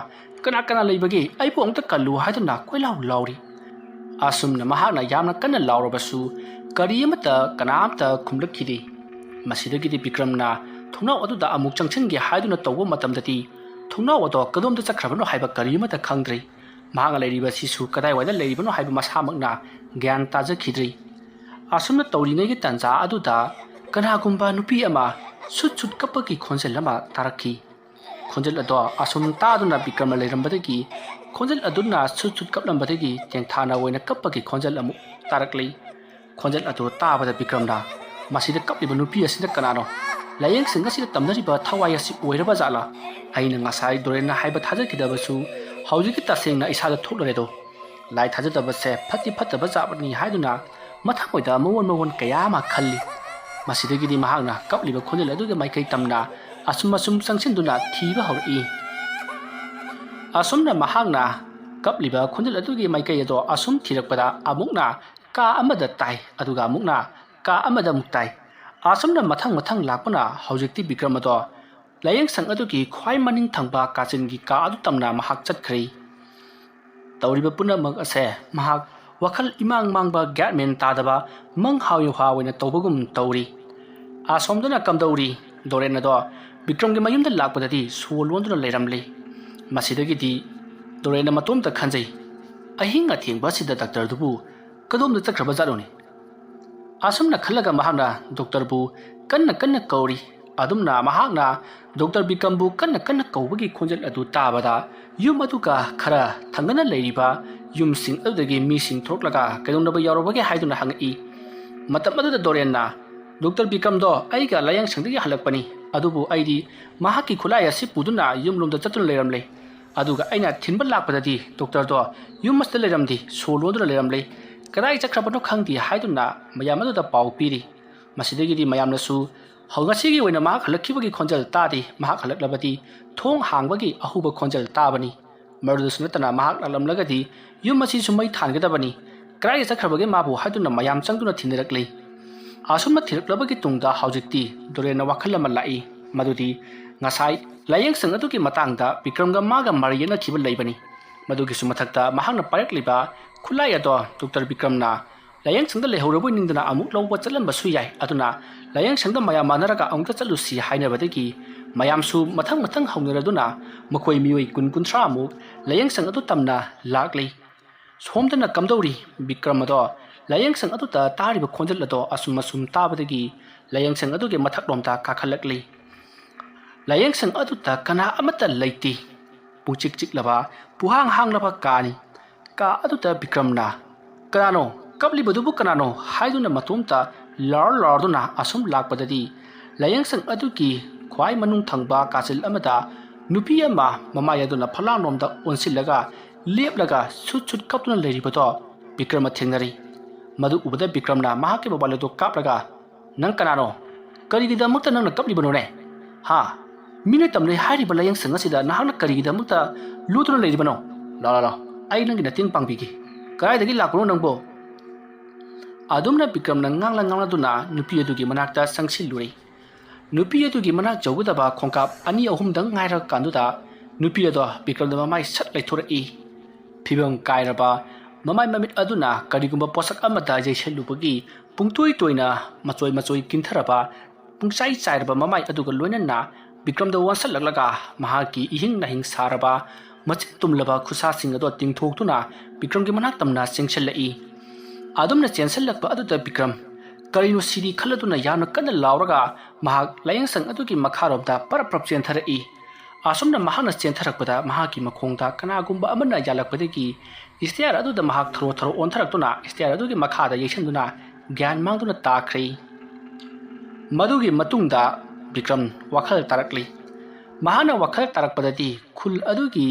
kana leibagi aipu amta kallu haiduna koilau lauri asumna mahakna yamna kanna laurabasu kari amata kanamta khumlakhidi masidagi Bikramna thongnau aduda amuk changchengi haiduna tawba matamdati thongnau ado kadomda chakhrabano haiba kari amata khangdri mahanga leiriba sisu kadai waida leiribano haiba masamakna gyan tajakhidri asumna tauringai gi tanja aduda kanagumba nupi ama sut kapaki khonjel lama tarakhi khonjel ado asum taduna Bikram leirambadagi khonjel aduna sut kaplambadagi tengthana waina kapaki khonjel amu tarakli khonjel ado tabada Bikramna masida kapliba nupi asida kanano layang singa sida tamnariba thawai asi oiraba jala aina ngasai Dorenna haiba thajakhidabasu haujiki tasengna isada thokledo lai thajadabase phati phataba jabani haiduna mathamoida mawon kaya ma khalli masidagi mahakna kapliba khonjel aduga maikai tamna asum sangsinduna thiba hori asumna mahakna kapliba khonjel adugi maikai ado asum thirakpada amukna ka amada tai aduga amukna ka amada muktai asumna mathang lakpana haujikti Bikram ado layang sang adugi khwai maning thangba kachingi ka adu tamna mahak chatkhri tawriba punamak ase mahak wakhal imang mangba gatmen tadaba mang hawi hawina tawbagum tawri asomdana kamdauri Doren ado Bikram gi mayumda lakpadati solwonduna leiramli masidagi Doren matomta khanjai ꯑꯍꯤꯡ ꯑꯊꯦꯡꯕꯁꯤꯗ ꯗꯥꯛꯇꯔꯗꯨꯕꯨ ꯀꯗꯣꯝꯗ ꯆꯠꯈ꯭ꯔꯕ ꯖꯥꯠꯂꯣꯅꯤ? ꯑꯁꯨꯝꯅ ꯈꯜꯂꯒ ꯃꯍꯥꯛꯅ ꯗꯣꯛꯇꯔꯕꯨ ꯀꯟꯅ ꯀꯧꯔꯤ꯫ ꯑꯗꯨꯝꯅ ꯃꯍꯥꯛꯅ ꯗꯣꯛꯇꯔ ꯕꯤꯀ꯭ꯔꯝꯕꯨ ꯀꯟꯅ ꯀꯧꯕꯒꯤ ꯈꯣꯟꯖꯦꯜ ꯑꯗꯨ ꯇꯥꯕꯗ ꯌꯨꯝ ꯑꯗꯨꯒ ꯈꯔ ꯊꯪꯅꯅ ꯂꯩꯔꯤꯕ ꯌꯨꯝꯁꯤꯡ ꯑꯗꯨꯗꯒꯤ ꯃꯤꯁꯤꯡ ꯊꯣꯛꯂꯒ ꯀꯩꯗꯧꯅꯕ ꯌꯥꯎꯔꯕꯒꯦ ꯍꯥꯏꯗꯨꯅ ꯍꯪꯉꯛꯏ꯫ ꯃꯇꯝ ꯑꯗꯨꯗ ꯗꯣꯔꯦꯟꯅ ꯗꯣꯛꯇꯔ ꯕꯤꯀ꯭ꯔꯝꯗꯣ ꯑꯩꯒ ꯂꯥꯏꯌꯦꯡꯁꯪꯗꯒꯤ ꯍꯜꯂꯛꯄꯅꯤ, ꯑꯗꯨꯕꯨ ꯑꯩꯗꯤ ꯃꯍꯥꯛꯀꯤ ꯈꯨꯠꯂꯥꯏ ꯑꯁꯤ ꯄꯨꯗꯨꯅ ꯌꯨꯝꯂꯣꯝꯗ ꯆꯠꯇꯨꯅ ꯂꯩꯔꯝꯂꯦ꯫ ꯑꯗꯨꯒ ꯑꯩꯅ ꯊꯤꯟꯕ ꯂꯥꯛꯄꯗꯗꯤ ꯗꯣꯛꯇꯔꯗꯣ ꯌꯨꯝ ꯑꯁꯤꯗ ꯂꯩꯔꯝꯗꯦ, ꯁꯣ ꯂꯣꯟꯗꯨꯅ ꯂꯩꯔꯝꯂꯦ, ꯀꯗꯥꯏ ꯆꯠꯈ꯭ꯔꯕꯅꯣ ꯈꯪꯗꯦ ꯍꯥꯏꯗꯨꯅ ꯃꯌꯥꯝ ꯑꯗꯨꯗ ꯄꯥꯎ ꯄꯤꯔꯤ꯫ ꯃꯁꯤꯗꯒꯤꯗꯤ ꯃꯌꯥꯝꯅꯁꯨ ꯉꯁꯤꯒꯤ ꯑꯣꯏꯅ ꯃꯍꯥꯛ ꯍꯜꯂꯛꯈꯤꯕꯒꯤ ꯈꯣꯟꯖꯦꯜ ꯇꯥꯗꯦ, ꯃꯍꯥꯛ ꯍꯜꯂꯛꯂꯕꯗꯤ ꯊꯣꯡ ꯍꯥꯡꯕꯒꯤ ꯑꯍꯨꯕ ꯈꯣꯟꯖꯦꯜ ꯇꯥꯕꯅꯤ꯫ ꯃꯗꯨꯗꯁꯨ ꯅꯠꯇꯅ ꯃꯍꯥꯛ ꯂꯥꯛꯂꯝꯂꯒꯗꯤ ꯌꯨꯝ ꯑꯁꯤꯁꯨ ꯃꯩ ꯊꯥꯟꯒꯗꯕꯅꯤ, ꯀꯗꯥꯏꯗ ꯆꯠꯈ꯭ꯔꯕꯒꯦ ꯃꯥꯕꯨ ꯍꯥꯏꯗꯨꯅ ꯃꯌꯥꯝ ꯆꯪꯗꯨꯅ ꯊꯤꯅꯔꯛꯂꯤ꯫ ꯑꯁꯨꯝꯅ ꯊꯤꯔꯛꯂꯕꯒꯤ ꯇꯨꯡꯗ ꯍꯧꯖꯤꯛꯇꯤ ꯗꯣꯔꯦꯟꯅ ꯋꯥꯈꯜ ꯑꯃ ꯂꯥꯛꯏ, ꯃꯗꯨꯗꯤ ꯉꯁꯥꯏ ꯂꯥꯏꯌꯦꯡꯁꯪ ꯑꯗꯨꯒꯤ ꯃꯇꯥꯡꯗ ꯕꯤꯀ꯭ꯔꯝꯒ ꯃꯥꯒ ꯃꯔꯩ ꯌꯦꯠꯅꯈꯤꯕ ꯂꯩꯕꯅꯤ꯫ ꯃꯗꯨꯒꯤꯁꯨ ꯃꯊꯛꯇ ꯃꯍꯥꯛꯅ ꯄꯥꯏꯔꯛꯂꯤꯕ ꯈꯨꯠꯂꯥꯏ ꯑꯗꯣ ꯗꯣꯛꯇꯔ ꯕꯤꯀ꯭ꯔꯝꯅ ꯂꯥꯏꯌꯦꯡꯁꯪꯗ ꯂꯩꯍꯧꯔꯕꯣꯏ ꯅꯤꯡꯗꯨꯅ ꯑꯃꯨꯛ ꯂꯧꯕ ꯆꯠꯂꯝꯕꯁꯨ ꯌꯥꯏ꯫ ꯑꯗꯨꯅ ꯂꯥꯏꯌꯦꯡꯁꯪꯗ ꯃꯌꯥꯝ ꯃꯥꯟꯅꯔꯒ ꯑꯃꯨꯛꯇ ꯆꯠꯂꯨꯁꯤ ꯍꯥꯏꯅꯕꯗꯒꯤ ꯃꯌꯥꯝꯁꯨ ꯃꯊꯪ ꯍꯧꯅꯔꯗꯨꯅ ꯃꯈꯣꯏ ꯃꯤꯑꯣꯏ 20-30 ꯂꯥꯏꯌꯦꯡꯁꯪ ꯑꯗꯨ ꯇꯝꯅ ꯂꯥꯛꯂꯤ꯫ ꯁꯣꯝꯗꯅ ꯀꯝꯗꯧꯔꯤ? ꯕꯤꯀ꯭ꯔꯝ ꯑꯗꯣ ꯂꯥꯏꯌꯦꯡꯁꯪ ꯑꯗꯨꯗ ꯇꯥꯔꯤꯕ ꯈꯣꯟꯖꯦꯜ ꯑꯗꯣ ꯑꯁꯨꯝ ꯇꯥꯕꯗꯒꯤ ꯂꯥꯏꯌꯦꯡꯁꯪ ꯑꯗꯨꯒꯤ ꯃꯊꯛꯂꯣꯝꯗ ꯀꯥꯈꯠꯂꯛꯂꯤ꯫ ꯂꯥꯏꯌꯦꯡꯁꯪ ꯑꯗꯨꯗ ꯀꯅꯥ ꯑꯃꯠꯇ ꯂꯩꯇꯦ, ꯄꯨꯡꯆꯤꯛ ꯆꯤꯛꯂꯕ ꯄꯨꯍꯥꯡ ꯍꯥꯡꯂꯕ ꯀꯥꯅꯤ꯫ ꯀꯥ ꯑꯗꯨꯗ ꯕꯤꯀ꯭ꯔꯝꯅ ꯀꯅꯥꯅꯣ, ꯀꯞꯂꯤꯕꯗꯨꯕꯨ ꯀꯅꯥꯅꯣ ꯍꯥꯏꯗꯨꯅ ꯃꯇꯣꯝꯇ ꯂꯥꯎꯔꯗꯨꯅ ꯑꯁꯨꯝ ꯂꯥꯛꯄꯗꯗꯤ ꯂꯥꯏꯌꯦꯡꯁꯪ ꯑꯗꯨꯒꯤ ꯈ꯭ꯋꯥꯏ ꯃꯅꯨꯡ ꯊꯪꯕ ꯀꯥꯆꯤꯜ ꯑꯃꯗ ꯅꯨꯄꯤ ꯑꯃ ꯃꯃꯥꯏ ꯑꯗꯨꯅ ꯐꯛꯂꯥꯡꯂꯣꯝꯗ ꯑꯣꯟꯁꯤꯜꯂꯒ ꯂꯦꯞꯂꯒ ꯁꯨꯠ ꯀꯞꯇꯨꯅ ꯂꯩꯔꯤꯕꯗꯣ ꯕꯤꯀ꯭ꯔꯝꯅ ꯊꯦꯡꯅꯔꯤ꯫ ꯃꯗꯨ ꯎꯕꯗ ꯕꯤꯀ꯭ꯔꯝꯅ ꯃꯍꯥꯛꯀꯤ ꯃꯣꯕꯥꯏꯜ ꯑꯗꯨ ꯀꯥꯞꯂꯒ ꯅꯪ ꯀꯅꯥꯅꯣ? ꯀꯔꯤꯒꯤꯗꯃꯛꯇ ꯅꯪꯅ ꯀꯞꯂꯤꯕꯅꯣꯅꯦ? ꯍꯥ? ꯃꯤꯅ ꯇꯝꯅꯩ ꯍꯥꯏꯔꯤꯕ ꯂꯥꯏꯌꯦꯡꯁꯪ ꯑꯁꯤꯗ ꯅꯍꯥꯛꯅ ꯀꯔꯤꯒꯤꯗꯃꯛꯇ ꯂꯣꯠꯇꯨꯅ ꯂꯩꯔꯤꯕꯅꯣ? ꯂꯥꯎ, ꯑꯩ ꯅꯪꯒꯤ ꯃꯇꯦꯡ ꯄꯥꯡꯕꯤꯒꯦ꯫ ꯀꯗꯥꯏꯗꯒꯤ ꯂꯥꯛꯄꯅꯣ ꯅꯪꯕꯣ? ꯑꯗꯨꯝꯅ ꯕꯤꯀ꯭ꯔꯝꯅ ꯉꯥꯡꯂꯗꯨꯅ ꯅꯨꯄꯤ ꯑꯗꯨꯒꯤ ꯃꯅꯥꯛꯇ ꯆꯪꯁꯤꯜꯂꯨꯔꯤ꯫ ꯅꯨꯄꯤ ꯑꯗꯨꯒꯤ ꯃꯅꯥꯛ ꯌꯧꯒꯗꯕ ꯈꯣꯡꯀꯥꯞ 2-3ꯗꯪ ꯉꯥꯏꯔꯀꯥꯟꯗꯨꯗ ꯅꯨꯄꯤ ꯑꯗꯣ ꯕꯤꯀ꯭ꯔꯝꯗ ꯃꯃꯥꯏ ꯁꯠ ꯂꯩꯊꯣꯔꯛꯏ꯫ ꯐꯤꯕꯝ ꯀꯥꯏꯔꯕ ꯃꯃꯥꯏ ꯃꯃꯤꯠ ꯑꯗꯨꯅ ꯀꯔꯤꯒꯨꯝꯕ ꯄꯣꯠꯁꯛ ꯑꯃꯗ ꯌꯩꯁꯜꯂꯨꯕꯒꯤ ꯄꯨꯡꯇꯣꯏ ꯇꯣꯏꯅ ꯃꯆꯣꯏ ꯀꯤꯟꯊꯔꯕ ꯄꯨꯡꯆꯥꯏ ꯆꯥꯏꯔꯕ ꯃꯃꯥꯏ ꯑꯗꯨꯒ ꯂꯣꯏꯅꯅ ꯕꯤꯀ꯭ꯔꯝꯗ ꯑꯣꯟꯁꯜꯂꯛꯂꯒ ꯃꯍꯥꯛꯀꯤ ꯏꯍꯤꯡ ꯅꯥꯍꯤꯡ ꯁꯥꯔꯕ ꯃꯆꯤꯟ ꯇꯨꯝꯂꯕ ꯈꯨꯠꯁꯥꯁꯤꯡ ꯑꯗꯣ ꯇꯤꯡꯊꯣꯛꯇꯨꯅ ꯕꯤꯀ꯭ꯔꯝꯒꯤ ꯃꯅꯥꯛ ꯇꯝꯅ ꯆꯦꯟꯁꯤꯜꯂꯛꯏ꯫ ꯑꯗꯨꯝꯅ ꯆꯦꯟꯁꯤꯜꯂꯛꯄ ꯑꯗꯨꯗ ꯕꯤꯀ꯭ꯔꯝ ꯀꯔꯤꯅꯣ ꯁꯤꯗꯤ ꯈꯜꯂꯗꯨꯅ ꯌꯥꯝꯅ ꯀꯟꯅ ꯂꯥꯎꯔꯒ ꯃꯍꯥꯛ ꯂꯥꯏꯌꯦꯡꯁꯪ ꯑꯗꯨꯒꯤ ꯃꯈꯥꯔꯣꯝꯗ ꯄꯔꯞ ꯆꯦꯟꯊꯔꯛꯏ꯫ ꯑꯁꯨꯝꯅ ꯃꯍꯥꯛꯅ ꯆꯦꯟꯊꯔꯛꯄꯗ ꯃꯍꯥꯛꯀꯤ ꯃꯈꯣꯡꯗ ꯀꯅꯥꯒꯨꯝꯕ ꯑꯃꯅ ꯌꯥꯜꯂꯛꯄꯗꯒꯤ ꯏꯁꯇꯤꯌꯥꯔ ꯑꯗꯨꯗ ꯃꯍꯥꯛ ꯊꯔꯣ ꯑꯣꯟꯊꯔꯛꯇꯨꯅ ꯏꯁꯇꯤꯌꯥꯔ ꯑꯗꯨꯒꯤ ꯃꯈꯥꯗ ꯌꯩꯁꯟꯗꯨꯅ ꯒ꯭ꯌꯥꯟ ꯃꯥꯡꯗꯨꯅ ꯇꯥꯈ꯭ꯔꯦ꯫ ꯃꯗꯨꯒꯤ ꯃꯇꯨꯡꯗ ꯕꯤꯀ꯭ꯔꯝ ꯋꯥꯈꯜ ꯇꯥꯔꯛꯂꯤ꯫ ꯃꯍꯥꯛꯅ ꯋꯥꯈꯜ ꯇꯥꯔꯛꯄꯗꯗꯤ ꯈꯨꯜ ꯑꯗꯨꯒꯤ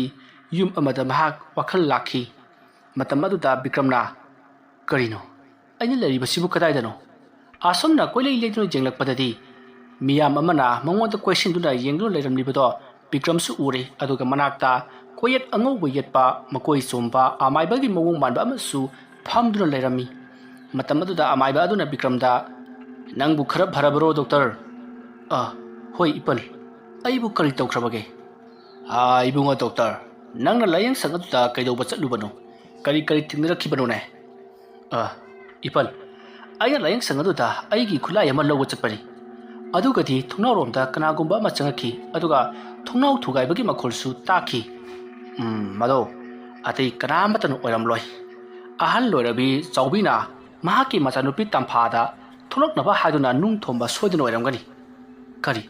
ꯌꯨꯝ ꯑꯃꯗ ꯃꯍꯥꯛ ꯋꯥꯈꯜ ꯂꯥꯛꯈꯤ꯫ ꯃꯇꯝ ꯑꯗꯨꯗ ꯕꯤꯀ꯭ꯔꯝꯅ ꯀꯔꯤꯅꯣ, ꯑꯩꯅ ꯂꯩꯔꯤꯕꯁꯤꯕꯨ ꯀꯗꯥꯏꯗꯅꯣ? ꯑꯁꯨꯝꯅ ꯀꯣꯏꯂꯩ ꯂꯩꯗꯨꯅ ꯌꯦꯡꯂꯛꯄꯗꯗꯤ ꯃꯤꯌꯥꯝ ꯑꯃꯅ ꯃꯉꯣꯟꯗ ꯀꯣꯏꯁꯤꯟꯗꯨꯅ ꯌꯦꯡꯗꯨꯅ ꯂꯩꯔꯝꯂꯤꯕꯗꯣ ꯕꯤꯀ꯭ꯔꯝꯁꯨ ꯎꯔꯦ꯫ ꯑꯗꯨꯒ ꯃꯅꯥꯛꯇ ꯀꯣꯌꯦꯠ ꯑꯉꯧꯕ ꯌꯦꯠꯄ ꯃꯀꯣꯏ ꯆꯣꯝꯕ ꯑꯃꯥꯏꯕꯒꯤ ꯃꯑꯣꯡ ꯃꯥꯟꯕ ꯑꯃꯁꯨ ꯐꯝꯗꯨꯅ ꯂꯩꯔꯝꯃꯤ꯫ ꯃꯇꯝ ꯑꯗꯨꯗ ꯑꯃꯥꯏꯕ ꯑꯗꯨꯅ ꯕꯤꯀ꯭ꯔꯝꯗ ꯅꯪꯕꯨ ꯈꯔ ꯐꯔꯕꯔꯣ ꯗꯣꯛꯇꯔ? ꯍꯣꯏ ꯏꯄꯜ, ꯑꯩꯕꯨ ꯀꯔꯤ ꯇꯧꯈ꯭ꯔꯕꯒꯦ? ꯏꯕꯨꯡꯉꯣ ꯗꯣꯛꯇꯔ, ꯅꯪꯅ ꯂꯥꯏꯌꯦꯡꯁꯪ ꯑꯗꯨꯗ ꯀꯩꯗꯧꯕ ꯆꯠꯂꯨꯕꯅꯣ? ꯀꯔꯤ ꯊꯦꯡꯅꯔꯛꯈꯤꯕꯅꯣꯅꯦ? ꯏꯄꯜ, ꯑꯩꯅ ꯂꯥꯏꯌꯦꯡꯁꯪ ꯑꯗꯨꯗ ꯑꯩꯒꯤ ꯈꯨꯠꯂꯥꯏ ꯑꯃ ꯂꯧꯕ ꯆꯠꯄꯅꯤ꯫ ꯑꯗꯨꯒꯗꯤ ꯊꯣꯡꯅꯥꯎꯔꯣꯝꯗ ꯀꯅꯥꯒꯨꯝꯕ ꯑꯃ ꯆꯪꯉꯛꯈꯤ, ꯑꯗꯨꯒ ꯊꯣꯡꯅꯥꯎ ꯊꯨꯒꯥꯏꯕꯒꯤ ꯃꯈꯣꯜꯁꯨ ꯇꯥꯈꯤ꯫ ꯃꯗꯣ ꯑꯇꯩ ꯀꯅꯥꯃꯠꯇꯅ ꯑꯣꯏꯔꯝꯂꯣꯏ, ꯑꯍꯜ ꯂꯣꯏꯔꯕꯤ ꯆꯥꯎꯕꯤꯅ ꯃꯍꯥꯛꯀꯤ ꯃꯆꯥꯅꯨꯄꯤ ꯇꯝꯐꯥꯗ ꯊꯣꯛꯂꯛꯅꯕ ꯍꯥꯏꯗꯨꯅ ꯅꯨꯡ ꯊꯣꯝꯕ ꯁꯣꯏꯗꯅ ꯑꯣꯏꯔꯝꯒꯅꯤ꯫ ꯀꯔꯤ,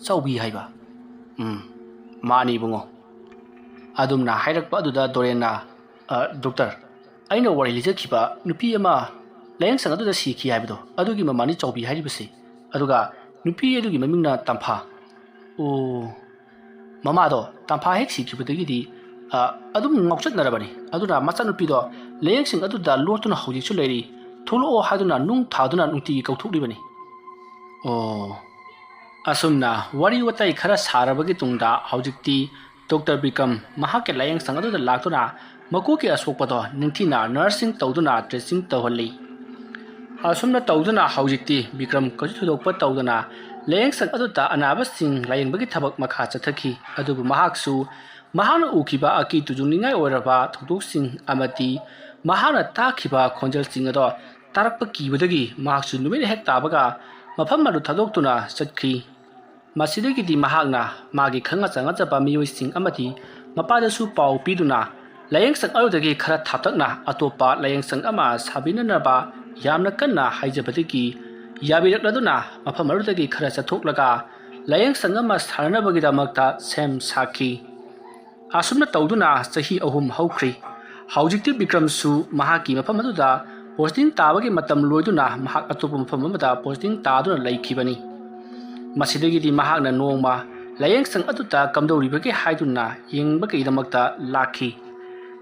ꯆꯥꯎꯕꯤ ꯍꯥꯏꯕ? ꯃꯥꯅꯤ ꯏꯕꯨꯡꯉꯣ꯫ ꯑꯗꯨꯝꯅ ꯍꯥꯏꯔꯛꯄ ꯑꯗꯨꯗ ꯗꯣꯔꯦꯟꯅ ꯗꯣꯛꯇꯔ, ꯑꯩꯅ ꯋꯥꯔꯤ ꯂꯤꯖꯈꯤꯕ ꯅꯨꯄꯤ ꯑꯃ ꯂꯥꯏꯌꯦꯡꯁꯪ ꯑꯗꯨꯗ ꯁꯤꯈꯤ ꯍꯥꯏꯕꯗꯣ ꯑꯗꯨꯒꯤ ꯃꯃꯥꯅꯤ ꯆꯥꯎꯕꯤ ꯍꯥꯏꯔꯤꯕꯁꯤ, ꯑꯗꯨꯒ ꯅꯨꯄꯤ ꯑꯗꯨꯒꯤ ꯃꯃꯤꯡꯅ ꯇꯝꯐꯥ꯫ ꯃꯃꯥꯗꯣ ꯇꯝꯐꯥ ꯍꯦꯛ ꯁꯤꯈꯤꯕꯗꯒꯤꯗꯤ ꯑꯗꯨꯝ ꯉꯥꯎꯆꯠꯅꯔꯕꯅꯤ꯫ ꯑꯗꯨꯅ ꯃꯆꯥꯅꯨꯄꯤꯗꯣ ꯂꯥꯏꯌꯦꯡꯁꯪ ꯑꯗꯨꯗ ꯂꯣꯠꯇꯨꯅ ꯍꯧꯖꯤꯛꯁꯨ ꯂꯩꯔꯤ, ꯊꯣꯛꯂꯛꯑꯣ ꯍꯥꯏꯗꯨꯅ ꯅꯨꯡ ꯊꯥꯗꯨꯅ ꯅꯨꯡꯇꯤꯒꯤ ꯀꯧꯊꯣꯛꯂꯤꯕꯅꯤ꯫ ꯑꯁꯨꯝꯅ ꯋꯥꯔꯤ ꯋꯥꯇꯥꯏ ꯈꯔ ꯁꯥꯔꯕꯒꯤ ꯇꯨꯡꯗ ꯍꯧꯖꯤꯛꯇꯤ ꯗꯣꯛꯇꯔ ꯕꯤꯀ꯭ꯔꯝ ꯃꯍꯥꯛꯀꯤ ꯂꯥꯏꯌꯦꯡꯁꯪ ꯑꯗꯨꯗ ꯂꯥꯛꯇꯨꯅ ꯃꯀꯣꯛꯀꯤ ꯑꯁꯣꯛꯄꯗꯣ ꯅꯤꯡꯊꯤꯅ ꯅꯔꯁꯁꯤꯡ ꯇꯧꯗꯨꯅ ꯗ꯭ꯔꯦꯁꯤꯡ ꯇꯧꯍꯜꯂꯤ꯫ ꯑꯁꯨꯝꯅ ꯇꯧꯗꯨꯅ ꯍꯧꯖꯤꯛꯇꯤ ꯕꯤꯀ꯭ꯔꯝ ꯀꯩꯁꯨ ꯊꯣꯏꯗꯣꯛꯄ ꯇꯧꯗꯅ ꯂꯥꯏꯌꯦꯡꯁꯪ ꯑꯗꯨꯗ ꯑꯅꯥꯕꯁꯤꯡ ꯂꯥꯌꯦꯡꯕꯒꯤ ꯊꯕꯛ ꯃꯈꯥ ꯆꯠꯊꯈꯤ꯫ ꯑꯗꯨꯕꯨ ꯃꯍꯥꯛꯁꯨ ꯃꯍꯥꯛꯅ ꯎꯈꯤꯕ ꯑꯀꯤ ꯇꯨꯖꯨꯡꯅꯤꯡꯉꯥꯏ ꯑꯣꯏꯔꯕ ꯊꯧꯗꯣꯛꯁꯤꯡ ꯑꯃꯗꯤ ꯃꯍꯥꯛꯅ ꯇꯥꯈꯤꯕ ꯈꯣꯟꯖꯦꯜꯁꯤꯡ ꯑꯗꯣ ꯇꯥꯔꯛꯄ ꯀꯤꯕꯗꯒꯤ ꯃꯍꯥꯛꯁꯨ ꯅꯨꯃꯤꯠ ꯍꯦꯛ ꯇꯥꯕꯒ ꯃꯐꯝ ꯑꯗꯨ ꯊꯥꯗꯣꯛꯇꯨꯅ ꯆꯠꯈꯤ꯫ ꯃꯁꯤꯗꯒꯤꯗꯤ ꯃꯍꯥꯛꯅ ꯃꯥꯒꯤ ꯈꯪꯅ ꯆꯥꯟꯅꯖꯕ ꯃꯤꯑꯣꯏꯁꯤꯡ ꯑꯃꯗꯤ ꯃꯄꯥꯗꯁꯨ ꯄꯥꯎ ꯄꯤꯗꯨꯅ ꯂꯥꯌꯦꯡꯁꯪ ꯑꯗꯨꯗꯒꯤ ꯈꯔ ꯊꯥꯞꯇꯛꯅ ꯑꯇꯣꯞꯄ ꯂꯥꯌꯦꯡꯁꯪ ꯑꯃ ꯁꯥꯕꯤꯅꯅꯕ ꯌꯥꯝꯅ ꯀꯟꯅ ꯍꯥꯏꯖꯕꯗꯒꯤ ꯌꯥꯕꯤꯔꯛꯂꯗꯨꯅ ꯃꯐꯝ ꯑꯗꯨꯗꯒꯤ ꯈꯔ ꯆꯠꯊꯣꯛꯂꯒ ꯂꯥꯌꯦꯡꯁꯪ ꯑꯃ ꯁꯥꯅꯅꯕꯒꯤꯗꯃꯛꯇ ꯁꯦꯝ ꯁꯥꯈꯤ꯫ ꯑꯁꯨꯝꯅ ꯇꯧꯗꯨꯅ ꯆꯍꯤ 3 ꯍꯧꯈ꯭ꯔꯤ꯫ ꯍꯧꯖꯤꯛꯇꯤ ꯕꯤꯀ꯭ꯔꯝꯁꯨ ꯃꯍꯥꯛꯀꯤ ꯃꯐꯝ ꯑꯗꯨꯗ ꯄꯣꯁꯇꯤꯡ ꯇꯥꯕꯒꯤ ꯃꯇꯝ ꯂꯣꯏꯗꯨꯅ ꯃꯍꯥꯛ ꯑꯇꯣꯞꯄ ꯃꯐꯝ ꯑꯃꯗ ꯄꯣꯁꯇꯤꯡ ꯇꯥꯗꯨꯅ ꯂꯩꯈꯤꯕꯅꯤ꯫ ꯃꯁꯤꯗꯒꯤꯗꯤ ꯃꯍꯥꯛꯅ ꯅꯣꯡꯃ ꯂꯥꯌꯦꯡꯁꯪ ꯑꯗꯨꯗ ꯀꯝꯗꯧꯔꯤꯕꯒꯦ ꯍꯥꯏꯗꯨꯅ ꯌꯦꯡꯕꯒꯤꯗꯃꯛꯇ ꯂꯥꯛꯈꯤ꯫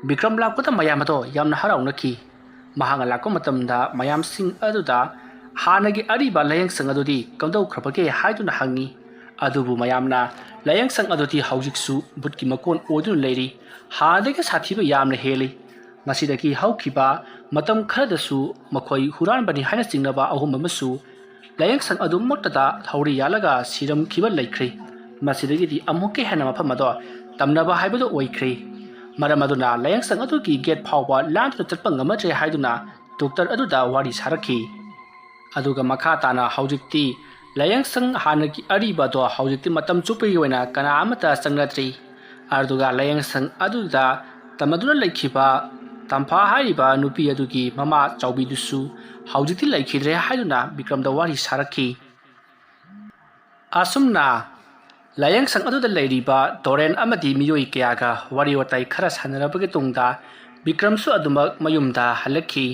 ꯕꯤꯀ꯭ꯔꯝ ꯂꯥꯛꯄꯗ ꯃꯌꯥꯝ ꯑꯗꯣ ꯌꯥꯝꯅ ꯍꯔꯥꯎꯅꯈꯤ꯫ ꯃꯍꯥꯛꯅ ꯂꯥꯛꯄ ꯃꯇꯝꯗ ꯃꯌꯥꯝꯁꯤꯡ ꯑꯗꯨꯗ ꯍꯥꯟꯅꯒꯤ ꯑꯔꯤꯕ ꯂꯥꯌꯦꯡꯁꯪ ꯑꯗꯨꯗꯤ ꯀꯝꯗꯧꯈ꯭ꯔꯕꯒꯦ ꯍꯥꯏꯗꯨꯅ ꯍꯪꯉꯤ꯫ ꯑꯗꯨꯕꯨ ꯃꯌꯥꯝꯅ ꯂꯥꯌꯦꯡꯁꯪ ꯑꯗꯨꯗꯤ ꯍꯧꯖꯤꯛꯁꯨ ꯕꯨꯠꯀꯤ ꯃꯀꯣꯟ ꯑꯣꯏꯗꯨꯅ ꯂꯩꯔꯤ, ꯍꯥꯟꯅꯗꯒꯤ ꯁꯥꯊꯤꯕ ꯌꯥꯝꯅ ꯍꯦꯜꯂꯤ꯫ ꯃꯁꯤꯗꯒꯤ ꯍꯧꯈꯤꯕ ꯃꯇꯝ ꯈꯔꯗꯁꯨ ꯃꯈꯣꯏ ꯍꯨꯔꯥꯟꯕꯅꯤ ꯍꯥꯏꯅ ꯆꯤꯡꯅꯕ 3 ꯑꯃꯁꯨ ꯂꯥꯌꯦꯡꯁꯪ ꯑꯗꯨꯃꯛꯇꯗ ꯊꯧꯔꯤ ꯌꯥꯜꯂꯒ ꯁꯤꯔꯝꯈꯤꯕ ꯂꯩꯈ꯭ꯔꯦ꯫ ꯃꯁꯤꯗꯒꯤꯗꯤ ꯑꯃꯨꯛꯀ ꯍꯦꯟꯅ ꯃꯐꯝ ꯑꯗꯣ ꯇꯝꯅꯕ ꯍꯥꯏꯕꯗꯨ ꯑꯣꯏꯈ꯭ꯔꯦ꯫ ꯃꯔꯝ ꯑꯗꯨꯅ ꯂꯥꯌꯦꯡꯁꯪ ꯑꯗꯨꯒꯤ ꯒꯦꯠ ꯐꯥꯎꯕ ꯂꯥꯟꯗꯨꯅ ꯆꯠꯄ ꯉꯝꯅꯗ꯭ꯔꯦ ꯍꯥꯏꯗꯨꯅ ꯗꯣꯛꯇꯔ ꯑꯗꯨꯗ ꯋꯥꯔꯤ ꯁꯥꯔꯛꯈꯤ꯫ ꯑꯗꯨꯒ ꯃꯈꯥ ꯇꯥꯅ ꯍꯧꯖꯤꯛꯇꯤ ꯂꯥꯌꯦꯡꯁꯪ ꯍꯥꯟꯅꯒꯤ ꯑꯔꯤꯕ ꯑꯗꯣ ꯍꯧꯖꯤꯛꯇꯤ ꯃꯇꯝ ꯆꯨꯞꯄꯒꯤ ꯑꯣꯏꯅ ꯀꯅꯥ ꯑꯃꯠꯇ ꯆꯪꯅꯗ꯭ꯔꯤ꯫ ꯑꯗꯨꯒ ꯂꯥꯌꯦꯡꯁꯪ ꯑꯗꯨꯗ ꯇꯝꯅꯗꯨꯅ ꯂꯩꯈꯤꯕ ꯇꯝꯐꯥ ꯍꯥꯏꯔꯤꯕ ꯅꯨꯄꯤ ꯑꯗꯨꯒꯤ ꯃꯃꯥ ꯆꯥꯎꯕꯤꯗꯨꯁꯨ ꯍꯧꯖꯤꯛꯇꯤ ꯂꯩꯈꯤꯗ꯭ꯔꯦ ꯍꯥꯏꯗꯨꯅ ꯕꯤꯀ꯭ꯔꯝꯗ ꯋꯥꯔꯤ ꯁꯥꯔꯛꯈꯤ꯫ ꯑꯁꯨꯝꯅ ꯂꯥꯌꯦꯡꯁꯪ ꯑꯗꯨꯗ ꯂꯩꯔꯤꯕ ꯗꯣꯔꯦꯟ ꯑꯃꯗꯤ ꯃꯤꯑꯣꯏ ꯀꯌꯥꯒ ꯋꯥꯔꯤ ꯋꯥꯇꯥꯏ ꯈꯔ ꯁꯥꯟꯅꯔꯕꯒꯤ ꯇꯨꯡꯗ ꯕꯤꯀ꯭ꯔꯝꯁꯨ ꯑꯗꯨꯃꯛ ꯃꯌꯨꯝꯗ ꯍꯜꯂꯛꯈꯤ꯫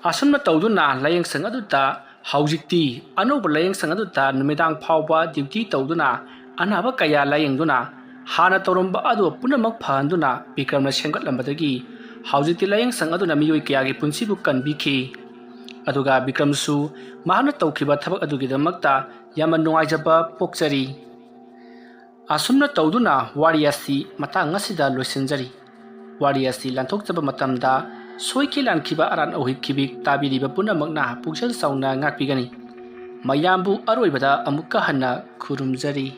ꯑꯁꯨꯝꯅ ꯇꯧꯗꯨꯅ ꯂꯥꯌꯦꯡꯁꯪ ꯑꯗꯨꯗ ꯍꯧꯖꯤꯛꯇꯤ ꯑꯅꯧꯕ ꯂꯥꯌꯦꯡꯁꯪ ꯑꯗꯨꯗ ꯅꯨꯃꯤꯗꯥꯡ ꯐꯥꯎꯕ ꯗ꯭ꯌꯨꯇꯤ ꯇꯧꯗꯨꯅ ꯑꯅꯥꯕ ꯀꯌꯥ ꯂꯥꯌꯦꯡꯗꯨꯅ ꯍꯥꯟꯅ ꯇꯧꯔꯝꯕ ꯑꯗꯨ ꯄꯨꯝꯅꯃꯛ ꯐꯍꯟꯗꯨꯅ ꯕꯤꯀ꯭ꯔꯝꯅ ꯁꯦꯝꯒꯠꯂꯝꯕꯗꯒꯤ ꯍꯧꯖꯤꯛꯇꯤ ꯂꯥꯌꯦꯡꯁꯪ ꯑꯗꯨꯅ ꯃꯤꯑꯣꯏ ꯀꯌꯥꯒꯤ ꯄꯨꯟꯁꯤꯕꯨ ꯀꯟꯕꯤꯈꯤ꯫ ꯑꯗꯨꯒ ꯕꯤꯀ꯭ꯔꯝꯁꯨ ꯃꯍꯥꯛꯅ ꯇꯧꯈꯤꯕ ꯊꯕꯛ ꯑꯗꯨꯒꯤꯗꯃꯛꯇ ꯌꯥꯝꯅ ꯅꯨꯡꯉꯥꯏꯖꯕ ꯄꯣꯛꯆꯔꯤ꯫ ꯑꯁꯨꯝꯅ ꯇꯧꯗꯨꯅ ꯋꯥꯔꯤ ꯑꯁꯤ ꯃꯇꯥꯡ ꯑꯁꯤꯗ ꯂꯣꯏꯁꯤꯟꯖꯔꯤ꯫ ꯋꯥꯔꯤ ꯑꯁꯤ ꯂꯥꯟꯊꯣꯛꯆꯕ ꯃꯇꯝꯗ ꯁꯣꯏꯈꯤ ꯂꯥꯟꯈꯤꯕ ꯑꯔꯥꯟ ꯑꯍꯣꯏꯈꯤꯕꯤ ꯇꯥꯕꯤꯔꯤꯕ ꯄꯨꯝꯅꯃꯛꯅ ꯄꯨꯛꯆꯦꯜ ꯆꯥꯎꯅ ꯉꯥꯛꯄꯤꯒꯅꯤ꯫ ꯃꯌꯥꯝꯕꯨ ꯑꯔꯣꯏꯕꯗ ꯑꯃꯨꯛꯀ ꯍꯟꯅ ꯈꯨꯔꯨꯝꯖꯔꯤ꯫